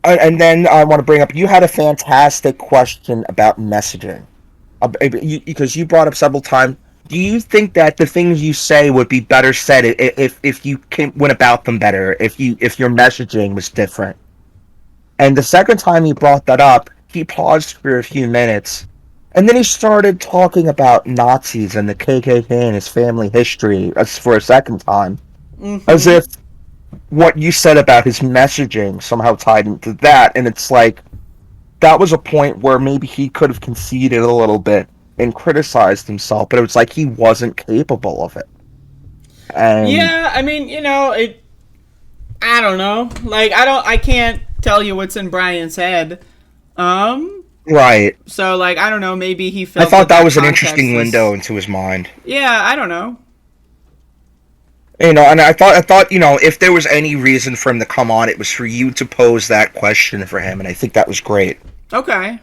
and then I want to bring up, you had a fantastic question about messaging. Because you brought up several times. Do you think that the things you say would be better said if you went about them better, if your messaging was different? And the second time he brought that up, he paused for a few minutes, and then he started talking about Nazis and the KKK and his family history for a second time, as Mm-hmm. if what you said about his messaging somehow tied into that. And it's like, that was a point where maybe he could have conceded a little bit and criticized himself, but it was like he wasn't capable of it. And Yeah, I mean, it. I don't know. Like, I can't tell you what's in Brian's head. Um. right, So, like, I don't know. Maybe he I felt thought that that that was an context interesting window was. into his mind. Yeah, I don't know. And I thought, if there was any reason for him to come on, it was for you to pose that question for him, and I think that was great. Okay.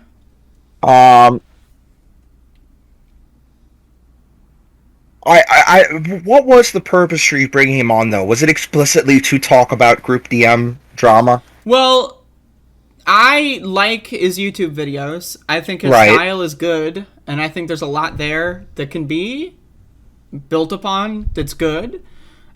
Um, what was the purpose for you bringing him on, though? Was it explicitly to talk about Group DM drama? Well, I like his YouTube videos. I think his Right. style is good, and I think there's a lot there that can be built upon that's good.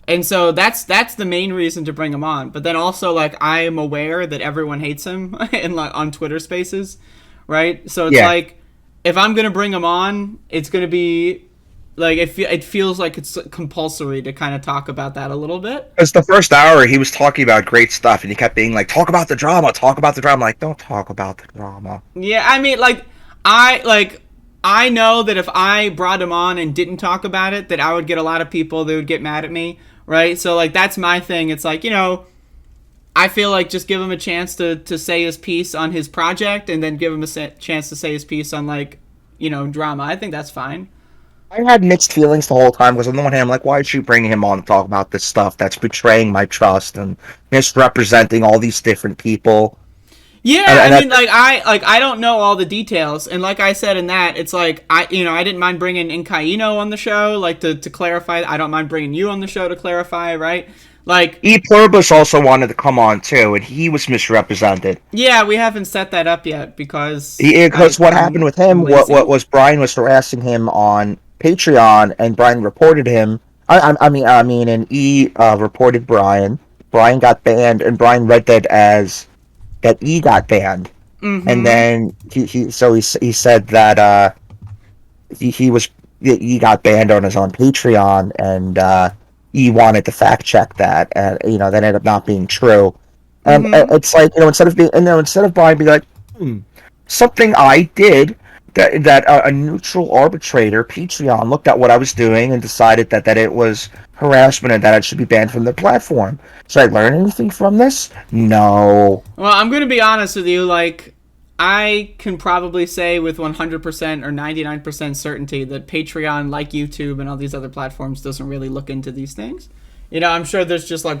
And so that's the main reason to bring him on. But then also, like, I am aware that everyone hates him in, like, on Twitter Spaces, right? So it's Yeah. like, if I'm gonna bring him on, it's gonna be like, it feels like it's compulsory to kind of talk about that a little bit. Because the first hour he was talking about great stuff, and he kept being like, "Talk about the drama, talk about the drama." I'm like, don't talk about the drama. Yeah, I mean, I know that if I brought him on and didn't talk about it, that I would get a lot of people that would get mad at me, right? So, like, that's my thing. It's like, I feel like just give him a chance to say his piece on his project, and then give him a chance to say his piece on, like, drama. I think that's fine. I had mixed feelings the whole time, because on the one hand, I'm like, why is she bringing him on to talk about this stuff that's betraying my trust and misrepresenting all these different people? Yeah, And, I and mean, I don't know all the details, and like I said in that, it's like, I didn't mind bringing Incaino on the show, like, to clarify. I don't mind bringing you on the show to clarify, right? Like, E Pluribus also wanted to come on too, and he was misrepresented. yeah, we haven't set that up yet because Because what happened I'm with him, what lazy. was Brian was harassing him on Patreon, and Brian reported him. And E reported Brian. Brian got banned, and Brian read that as that E got banned, and Mm-hmm. then he said that he was he got banned on his own Patreon, and he wanted to fact check that, and that ended up not being true. And Mm-hmm. it's like, instead of Brian being like, something I did, that a neutral arbitrator, Patreon, looked at what I was doing and decided that it was harassment and that I should be banned from the platform. Should I learn anything from this? No. Well, I'm gonna be honest with you. Like, I can probably say with 100% or 99% certainty that Patreon, like YouTube and all these other platforms, doesn't really look into these things. I'm sure there's just like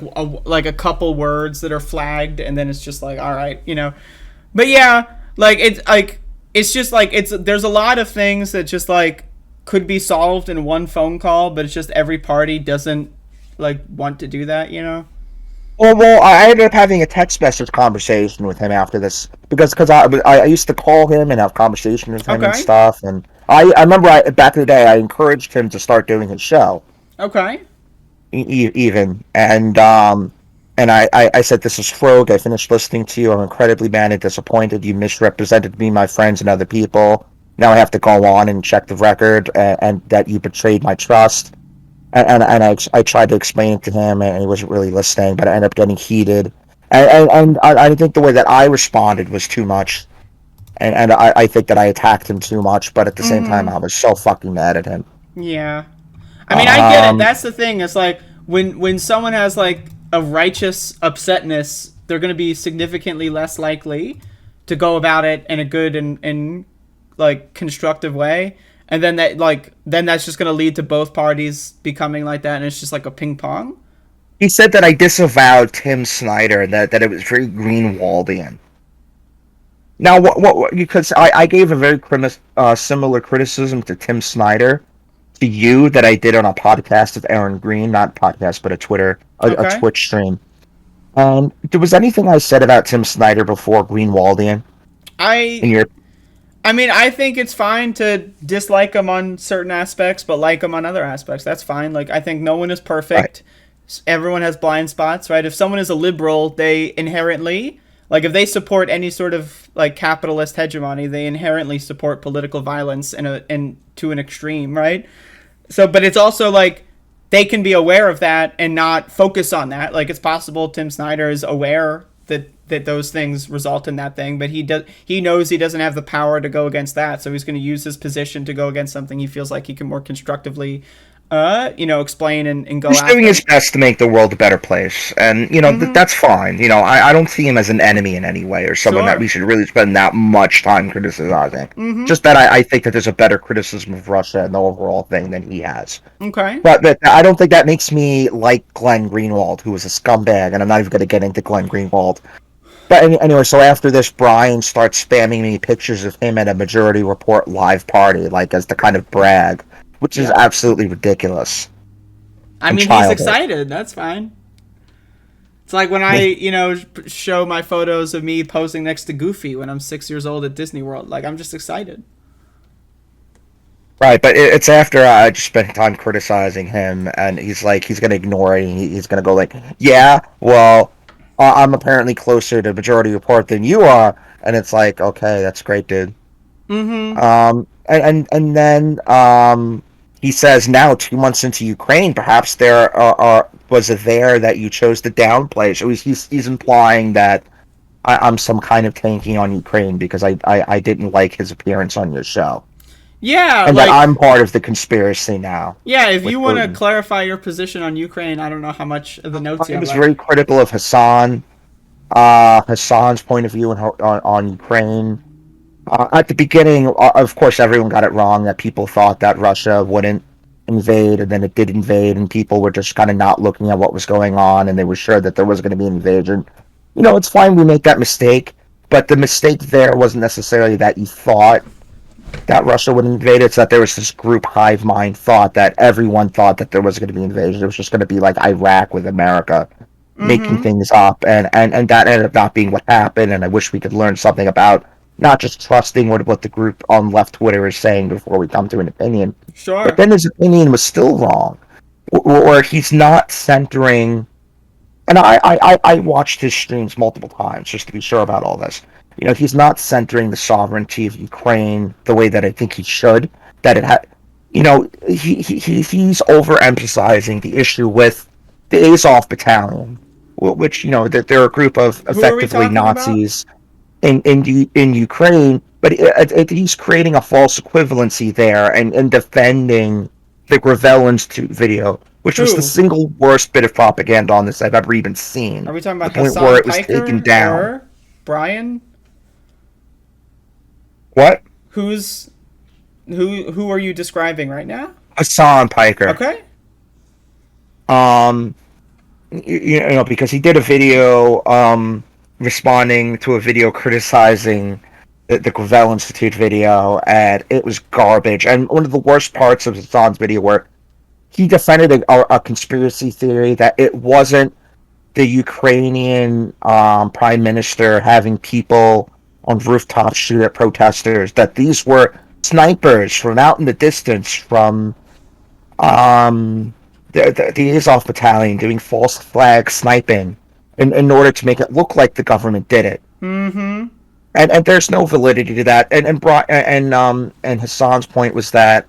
a couple words that are flagged, and then it's just like, all right. But yeah, it's just like, there's a lot of things that just, like, could be solved in one phone call, but it's just every party doesn't, like, want to do that. Well, I ended up having a text message conversation with him after this, because I used to call him and have conversations with him and Okay. stuff, and I remember, back in the day, I encouraged him to start doing his show, Okay. even, and I said, "This is Frog. I finished listening to you. I'm incredibly mad and disappointed. You misrepresented me, my friends, and other people. Now I have to go on and check the record, and that you betrayed my trust." I tried to explain it to him, and he wasn't really listening. But I ended up getting heated, and I think the way that I responded was too much, and I think that I attacked him too much. But at the same time, Mm-hmm. I was so fucking mad at him. Yeah. I mean, I get it. Um, That's the thing. It's like when someone has like a righteous upsetness, they're going to be significantly less likely to go about it in a good and like constructive way. And then that's just going to lead to both parties becoming like that, and it's just like a ping pong. he said that I disavowed Tim Snyder, that it was very Greenwaldian. Now, what because I gave a very similar criticism to Tim Snyder to you that I did on a podcast of Aaron Green, not podcast, but a Okay. Twitch stream. Was anything I said about Tim Snyder before Greenwaldian I in your I mean, I think it's fine to dislike them on certain aspects, but like them on other aspects. That's fine. Like, I think no one is right? perfect. Everyone has blind spots, right? If someone is a liberal, they inherently, like, if they support any sort of like capitalist hegemony, they inherently support political violence in to an extreme, right? So, but it's also like they can be aware of that and not focus on that. Like, it's possible Tim Snyder is aware that those things result in that thing, but he knows he doesn't have the power to go against that, so he's going to use his position to go against something he feels like he can more constructively explain and go He's doing his after. best to make the world a better place, and Mm-hmm. that's fine. I don't see him as an enemy in any way or someone that we Sure. should really spend that much time criticizing. Mm-hmm. Just that I think that there's a better criticism of Russia and the overall thing than he has. Okay. But I don't think that makes me like Glenn Greenwald, who was a scumbag, and I'm not even going to get into Glenn Greenwald. But anyway, so after this, Brian starts spamming me pictures of him at a Majority Report live party, like as the kind of brag, which is Yep. absolutely ridiculous I and mean, he's childish. excited. That's fine. It's like when I, Me. show my photos of me posing next to Goofy when I'm 6 years old at Disney World. Like, I'm just excited. Right, but it's after I just spent time criticizing him, and he's gonna ignore it. And he's gonna go like, "Yeah, well, I'm apparently closer to Majority Report than you are," and it's like, "Okay, that's great, dude." Mm-hmm. And then he says, "Now 2 months into Ukraine, perhaps there was a there that you chose to downplay." So he's implying that I'm some kind of tanking on Ukraine because I didn't like his appearance on your show. Yeah, And that like I'm part of the conspiracy now yeah, if with you want to Putin. clarify your position on Ukraine, I don't know how much of the notes you I have was left. very critical of Hassan's point of view on Ukraine. At the beginning, of course, everyone got it wrong that people thought that Russia wouldn't invade, and then it did invade, and people were just kind of not looking at what was going on, and they were sure that there was going to be an invasion. It's fine we make that mistake, but the mistake there wasn't necessarily that you thought that Russia would invade. It's that there was this group hive mind thought that everyone thought that there was going to be invasion. It was just going to be like Iraq with America making Mm-hmm. things up, and that ended up not being what happened. And I wish we could learn something about not just trusting what the group on left Twitter is saying before we come to an opinion. But Sure. then his opinion was still wrong, or he's not centering. And I watched his streams multiple times just to be sure about all this. He's not centering the sovereignty of Ukraine the way that I think he should. That it had, he's overemphasizing the issue with the Azov Battalion, which that they're a group of Who are we effectively talking about? Nazis in Ukraine, but he's creating a false equivalency there and defending the Gravel Institute video, which was the Who? single worst bit of propaganda on this I've ever even seen. Are we talking The about point where Hassan it was taken Piker down. or Brian? What? Who's who are you describing right now? Hassan Piker. Okay. Um, because he did a video responding to a video criticizing the Gravel Institute video, and it was garbage. And one of the worst parts of Hassan's video where he defended a conspiracy theory that it wasn't the Ukrainian prime minister having people on rooftops shoot at protesters, that these were snipers from out in the distance from um, the Azov battalion doing false flag sniping in order to make it look like the government did it. Mm-hmm. And there's no validity to that. And Hassan's point was that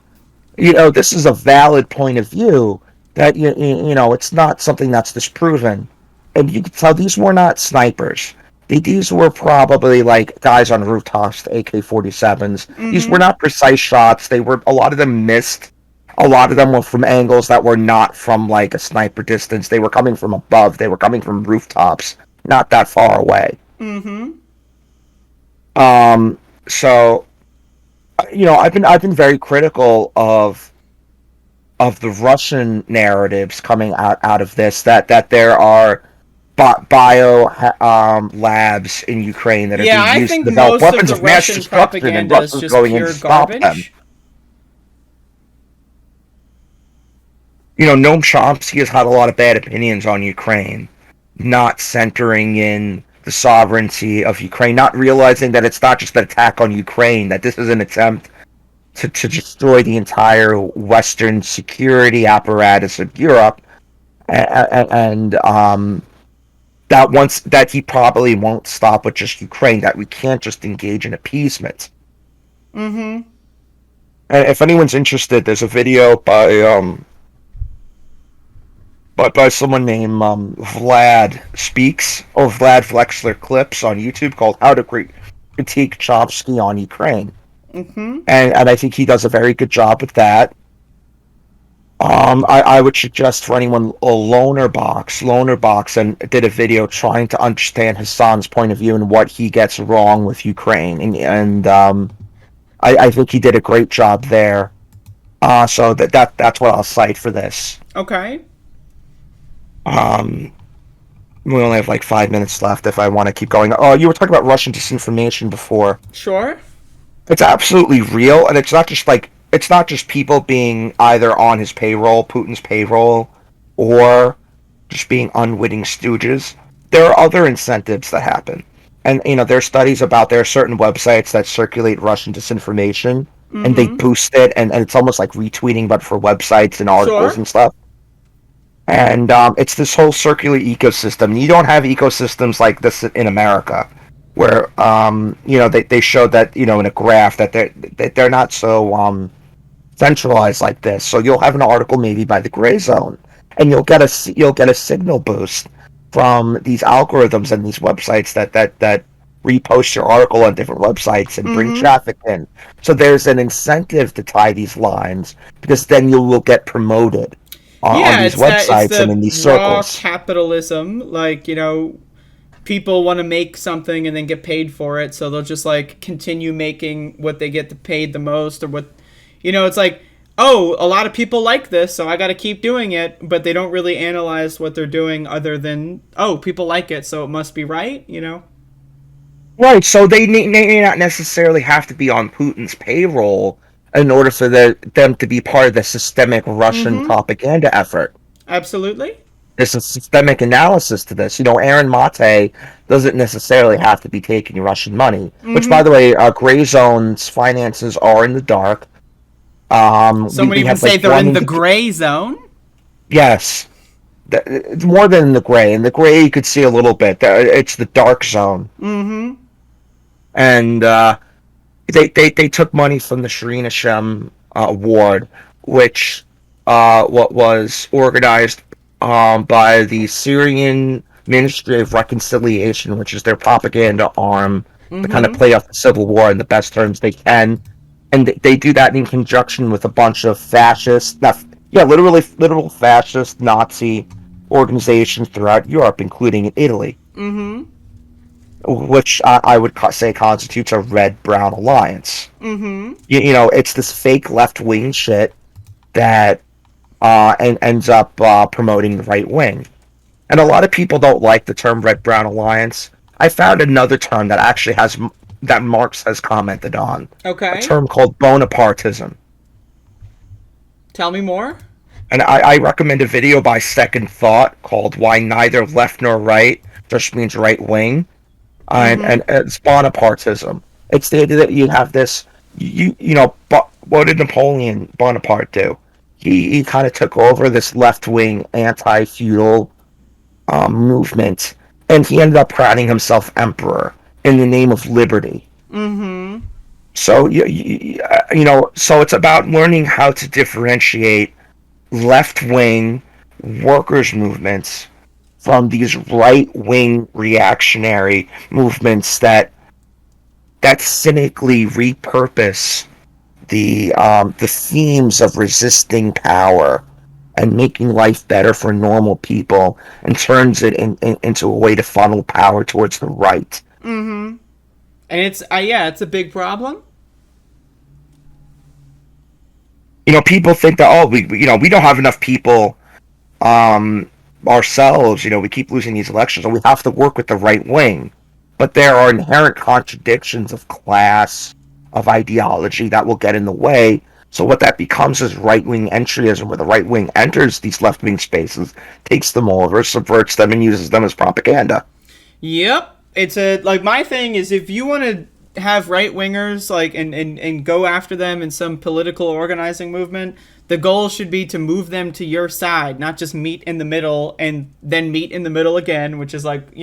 this is a valid point of view, that it's not something that's disproven, and you can tell these were not snipers. These were probably like guys on rooftops, the AK-47s. These were Mm-hmm. not precise shots. They were a lot of them missed. A lot of them were from angles that were not from like a sniper distance. They were coming from above. They were coming from rooftops, not that far away. Mm-hmm. Um, so I've been very critical of the Russian narratives coming out of this, that there are bio labs in Ukraine that are Yeah, being I used to think develop most of weapons the of mass Russian destruction, and propaganda is Russia's just going in to pure stop them. garbage. Noam Chomsky has had a lot of bad opinions on Ukraine, not centering in the sovereignty of Ukraine, not realizing that it's not just an attack on Ukraine, that this is an attempt to destroy the entire Western security apparatus of Europe, and that he probably won't stop with just Ukraine, that we can't just engage in appeasement. Mm-hmm. And if anyone's interested, there's a video by someone named Vlad Speaks, or Vlad Flexler Clips on YouTube, called "How to Critique Chomsky on Ukraine," Mm-hmm. and I think he does a very good job with that. I would suggest for anyone Lonerbox, and did a video trying to understand Hassan's point of view and what he gets wrong with Ukraine, and I think he did a great job there. So that's what I'll cite for this. Okay. Um, we only have like 5 minutes left if I want to keep going. Oh, you were talking about Russian disinformation before. Sure. It's absolutely real, and it's not just people being either on his payroll, Putin's payroll, or just being unwitting stooges. There are other incentives that happen. And there are studies about there are certain websites that circulate Russian disinformation, and they Mm-hmm. boost it, and it's almost like retweeting, but for websites and articles Sure. and stuff. And it's this whole circular ecosystem. You don't have ecosystems like this in America, where they showed that in a graph that they're not so centralized like this. So you'll have an article maybe by the gray zone, and you'll get a signal boost from these algorithms and these websites that repost your article on different websites and bring Mm-hmm. traffic in. So there's an incentive to tie these lines, because then you will get promoted on Yeah, these it's websites and the in these raw circles. capitalism. Like, people want to make something and then get paid for it, so they'll just like continue making what they get paid the most, or what, it's like, oh, a lot of people like this, so I got to keep doing it, but they don't really analyze what they're doing other than, oh, people like it, so it must be right. Right, so they may not necessarily have to be on Putin's payroll in order for them to be part of the systemic Russian Mm-hmm. propaganda effort. Absolutely. There's a systemic analysis to this. Aaron Mate doesn't necessarily have to be taking Russian money, which, by Mm-hmm. the way, Gray Zone's finances are in the dark. Some would We even have say like they're one in the gray zone. yes, it's more than in the gray. In the gray, you could see a little bit. It's the dark zone, Mm-hmm. and they took money from the Shireen Hashem Award, which what was organized by the Syrian Ministry of Reconciliation, which is their propaganda arm, to kind of Mm-hmm. play off the civil war in the best terms they can. And they do that in conjunction with a bunch of fascist, yeah, literal fascist Nazi organizations throughout Europe, including in Italy, Mm-hmm. which I would say constitutes a red-brown alliance. Mm-hmm. It's this fake left-wing shit that ends up promoting the right wing. And a lot of people don't like the term red-brown alliance. I found another term that actually that Marx has commented on, a Okay. term called Bonapartism. Tell me more. And I recommend a video by Second Thought called "Why Neither Left Nor Right Just Means Right Wing," Mm-hmm. and it's Bonapartism. It's the idea that you have this. What did Napoleon Bonaparte do? He kind of took over this left wing anti feudal movement, and he ended up crowning himself emperor in the name of liberty. Mm-hmm. So so it's about learning how to differentiate left-wing workers' movements from these right-wing reactionary movements that cynically repurpose the themes of resisting power and making life better for normal people and turns it into a way to funnel power towards the right. Mm-hmm. And it's yeah, it's a big problem. People think that, oh, we don't have enough people um, ourselves. We keep losing these elections, and we have to work with the right wing. But there are inherent contradictions of class, of ideology that will get in the way. So what that becomes is right wing entryism, where the right wing enters these left wing spaces, takes them over, subverts them, and uses them as propaganda. Yep. It's a like my thing is if you want to have right wingers like and go after them in some political organizing movement, the goal should be to move them to your side, not just meet in the middle and then meet in the middle again, which is like,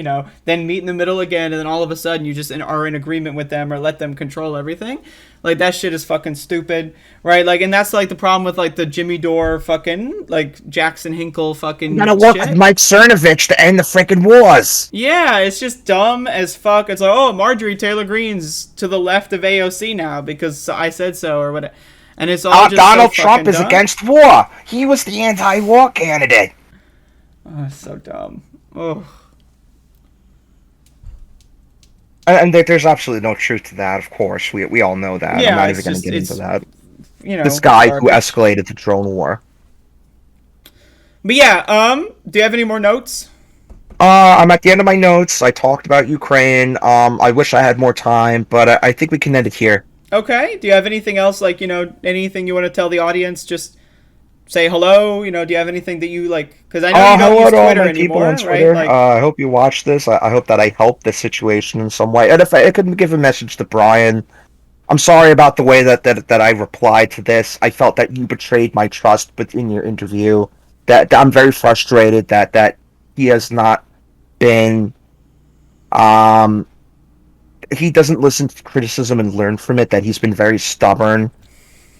then meet in the middle again and then all of a sudden you just are in agreement with them or let them control everything. Like that shit is fucking stupid, right? Like, and that's like the problem with like the Jimmy Dore fucking like Jackson Hinkle fucking You gotta work shit. with Mike Cernovich to end the freaking wars. Yeah, it's just dumb as fuck. It's like, oh, Marjorie Taylor Greene's to the left of AOC now because I said so or whatever. And it's all just Donald so Trump is dumb. against war. He was the anti-war candidate. Oh, it's so dumb. Oh. And there's absolutely no truth to that, of course. We all know that. Yeah, I'm not it's even going to just, get into that. This guy who garbage. escalated the drone war. But yeah, do you have any more notes? I'm at the end of my notes. I talked about Ukraine. I wish I had more time, but I think we can end it here. Okay. Do you have anything else, like, anything you want to tell the audience? Just say hello. Do you have anything that you, like, because I know you don't Hello use to all Twitter my people anymore, on Twitter. right? Like, I hope you watch this. I hope that I helped the situation in some way. And if I could give a message to Brian, I'm sorry about the way that I replied to this. I felt that you betrayed my trust within your interview. That I'm very frustrated that he has not been um he doesn't listen to criticism and learn from it. That he's been very stubborn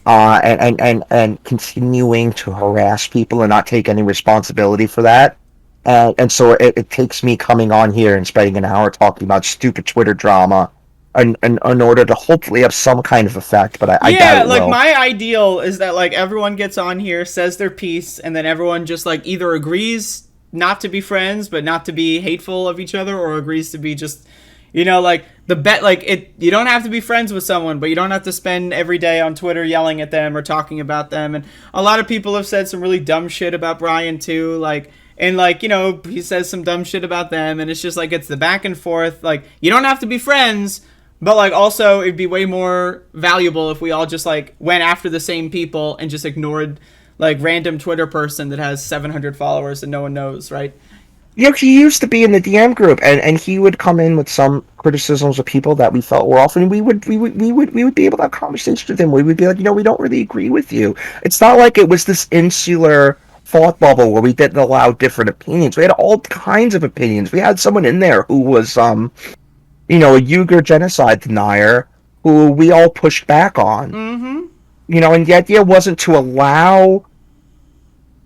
and continuing to harass people and not take any responsibility for that. And so it takes me coming on here and spending an hour talking about stupid Twitter drama in order to hopefully have some kind of effect, but I doubt yeah, it like will. my ideal is that like everyone gets on here, says their piece, and then everyone just like either agrees not to be friends, but not to be hateful of each other, or agrees to be just, like the bet, like it. You don't have to be friends with someone, but you don't have to spend every day on Twitter yelling at them or talking about them. And a lot of people have said some really dumb shit about Brian too, like. And like, he says some dumb shit about them, and it's just like it's the back and forth. Like, you don't have to be friends, but like also it'd be way more valuable if we all just like went after the same people and just ignored like random Twitter person that has 700 followers and no one knows, right? He used to be in the DM group, and he would come in with some criticisms of people that we felt were off, and we would be able to have conversations with him. We would be like, we don't really agree with you. It's not like it was this insular thought bubble where we didn't allow different opinions. We had all kinds of opinions. We had someone in there who was a Uyghur genocide denier who we all pushed back on. Mm-hmm. And the idea wasn't to allow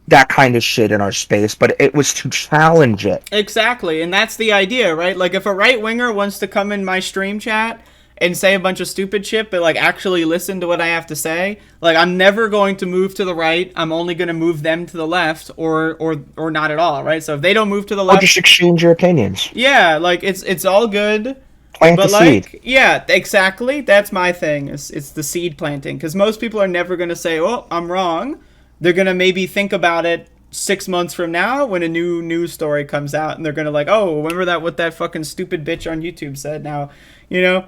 that kind of shit in our space, but it was to challenge it. Exactly, and that's the idea, right? Like if a right winger wants to come in my stream chat and say a bunch of stupid shit, but like actually listen to what I have to say, like I'm never going to move to the right. I'm only going to move them to the left, or not at all, right? So if they don't move to the left, Or just exchange your opinions. yeah, like it's all good. Plant But the like, seed. yeah, exactly. That's my thing. It's the seed planting, because most people are never gonna say, "Oh, I'm wrong." They're gonna maybe think about it 6 months from now when a new news story comes out, and they're gonna like, "Oh, remember that what that fucking stupid bitch on YouTube said?" Now, you know.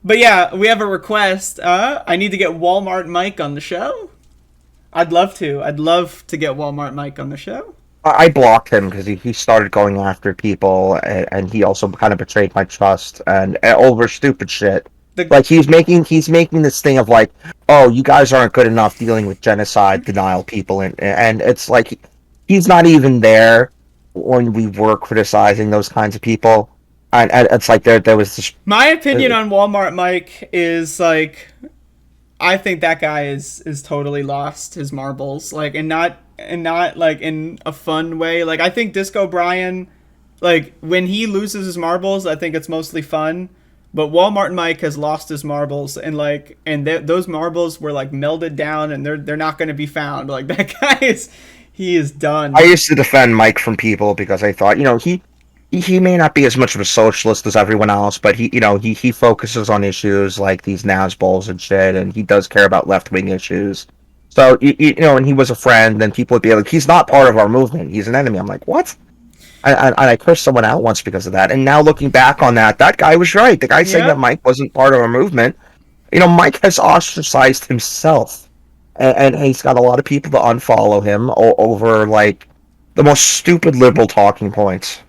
But yeah, we have a request. I need to get Walmart Mike on the show. I'd love to. I'd love to get Walmart Mike on the show. I blocked him because he started going after people, and he also kind of betrayed my trust and over stupid shit. The Like he's making this thing of like, oh, you guys aren't good enough dealing with genocide denial people, and it's like he's not even there when we were criticizing those kinds of people, and it's like there was this. My opinion on Walmart Mike is like I think that guy is totally lost his marbles, like, and not like in a fun way. Like, I think Disco Brian, like, when he loses his marbles, I think it's mostly fun. But Walmart Mike has lost his marbles, and like, and those marbles were like melded down, and they're not going to be found. Like, that guy he is done. I used to defend Mike from people because I thought, he may not be as much of a socialist as everyone else, but he focuses on issues like these Nazbols and shit, and he does care about left wing issues. So and he was a friend, and people would be like, he's not part of our movement. He's an enemy. I'm like, what? I cursed someone out once because of that, and now looking back on that, that guy was right. The guy saying that Mike wasn't part of our movement. Mike has ostracized himself, and he's got a lot of people to unfollow him over like the most stupid liberal talking points.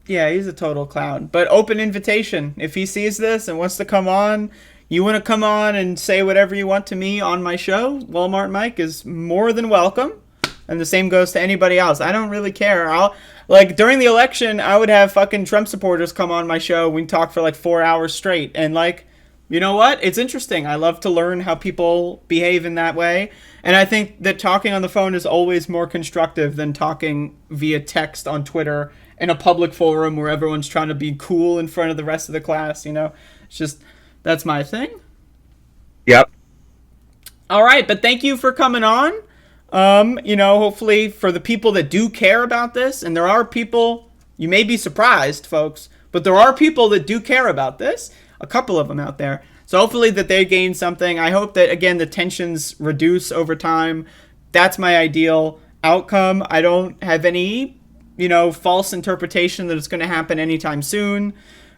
Yeah, he's a total clown. But open invitation. If he sees this and wants to come on, you want to come on and say whatever you want to me on my show, Walmart Mike is more than welcome. And the same goes to anybody else. I don't really care. Like, during the election, I would have fucking Trump supporters come on my show. We talk for like 4 hours straight. And like, you know what? It's interesting. I love to learn how people behave in that way. And I think that talking on the phone is always more constructive than talking via text on Twitter in a public forum where everyone's trying to be cool in front of the rest of the class. It's just, that's my thing. Yep. All right, but thank you for coming on. Hopefully for the people that do care about this, and there are people, you may be surprised, folks, but there are people that do care about this, a couple of them out there. So hopefully that they gain something. I hope that, again, the tensions reduce over time. That's my ideal outcome. I don't have any, false interpretation that it's going to happen anytime soon.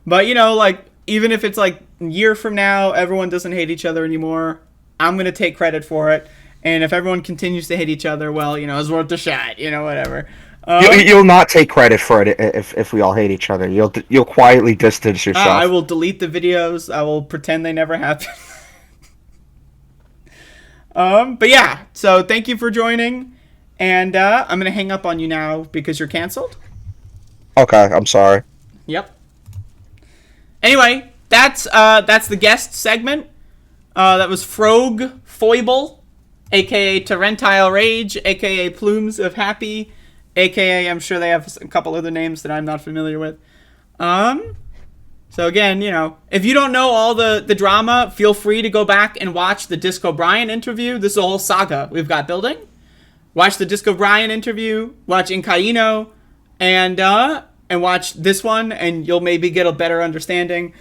But, like, even if it's like a year from now, everyone doesn't hate each other anymore, I'm going to take credit for it. And if everyone continues to hate each other, well, it's worth a shot, whatever. You'll not take credit for it if we all hate each other. You'll quietly distance yourself. I will delete the videos. I will pretend they never happened. But yeah, so thank you for joining. And I'm going to hang up on you now because you're canceled. Okay, I'm sorry. Yep. Anyway, that's the guest segment. That was Frog Foible, a.k.a. Torrentile Rage, a.k.a. Plumes of Happy, a.k.a. I'm sure they have a couple other names that I'm not familiar with. So again, if you don't know all the drama, feel free to go back and watch the Disco Brian interview. This is a whole saga we've got building. Watch the Disco Brian interview, watch Incaino, and watch this one, and you'll maybe get a better understanding.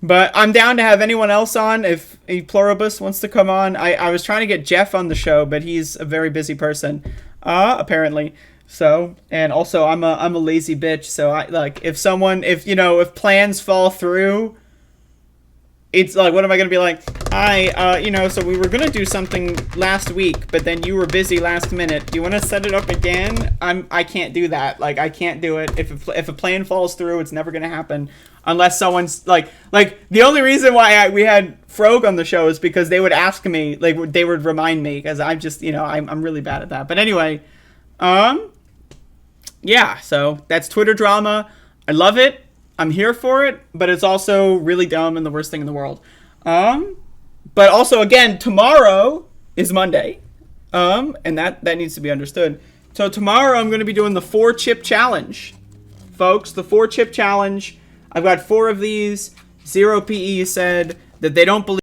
But I'm down to have anyone else on if a pluribus wants to come on. I was trying to get Jeff on the show, but he's a very busy person, apparently. So, and also I'm a lazy bitch. So if plans fall through, it's like, what am I going to be like? So we were going to do something last week, but then you were busy last minute. Do you want to set it up again? I can't do that. Like, I can't do it. If a plan falls through, it's never going to happen unless someone's like the only reason why we had Frog on the show is because they would ask me, like, they would remind me, because I'm just, I'm really bad at that. But anyway, yeah, so that's Twitter drama. I love it. I'm here for it, but it's also really dumb and the worst thing in the world. But also, again, tomorrow is Monday, and that needs to be understood. So tomorrow I'm going to be doing the 4-chip challenge, folks. The 4-chip challenge. I've got 4 of these. Zero PE said that they don't believe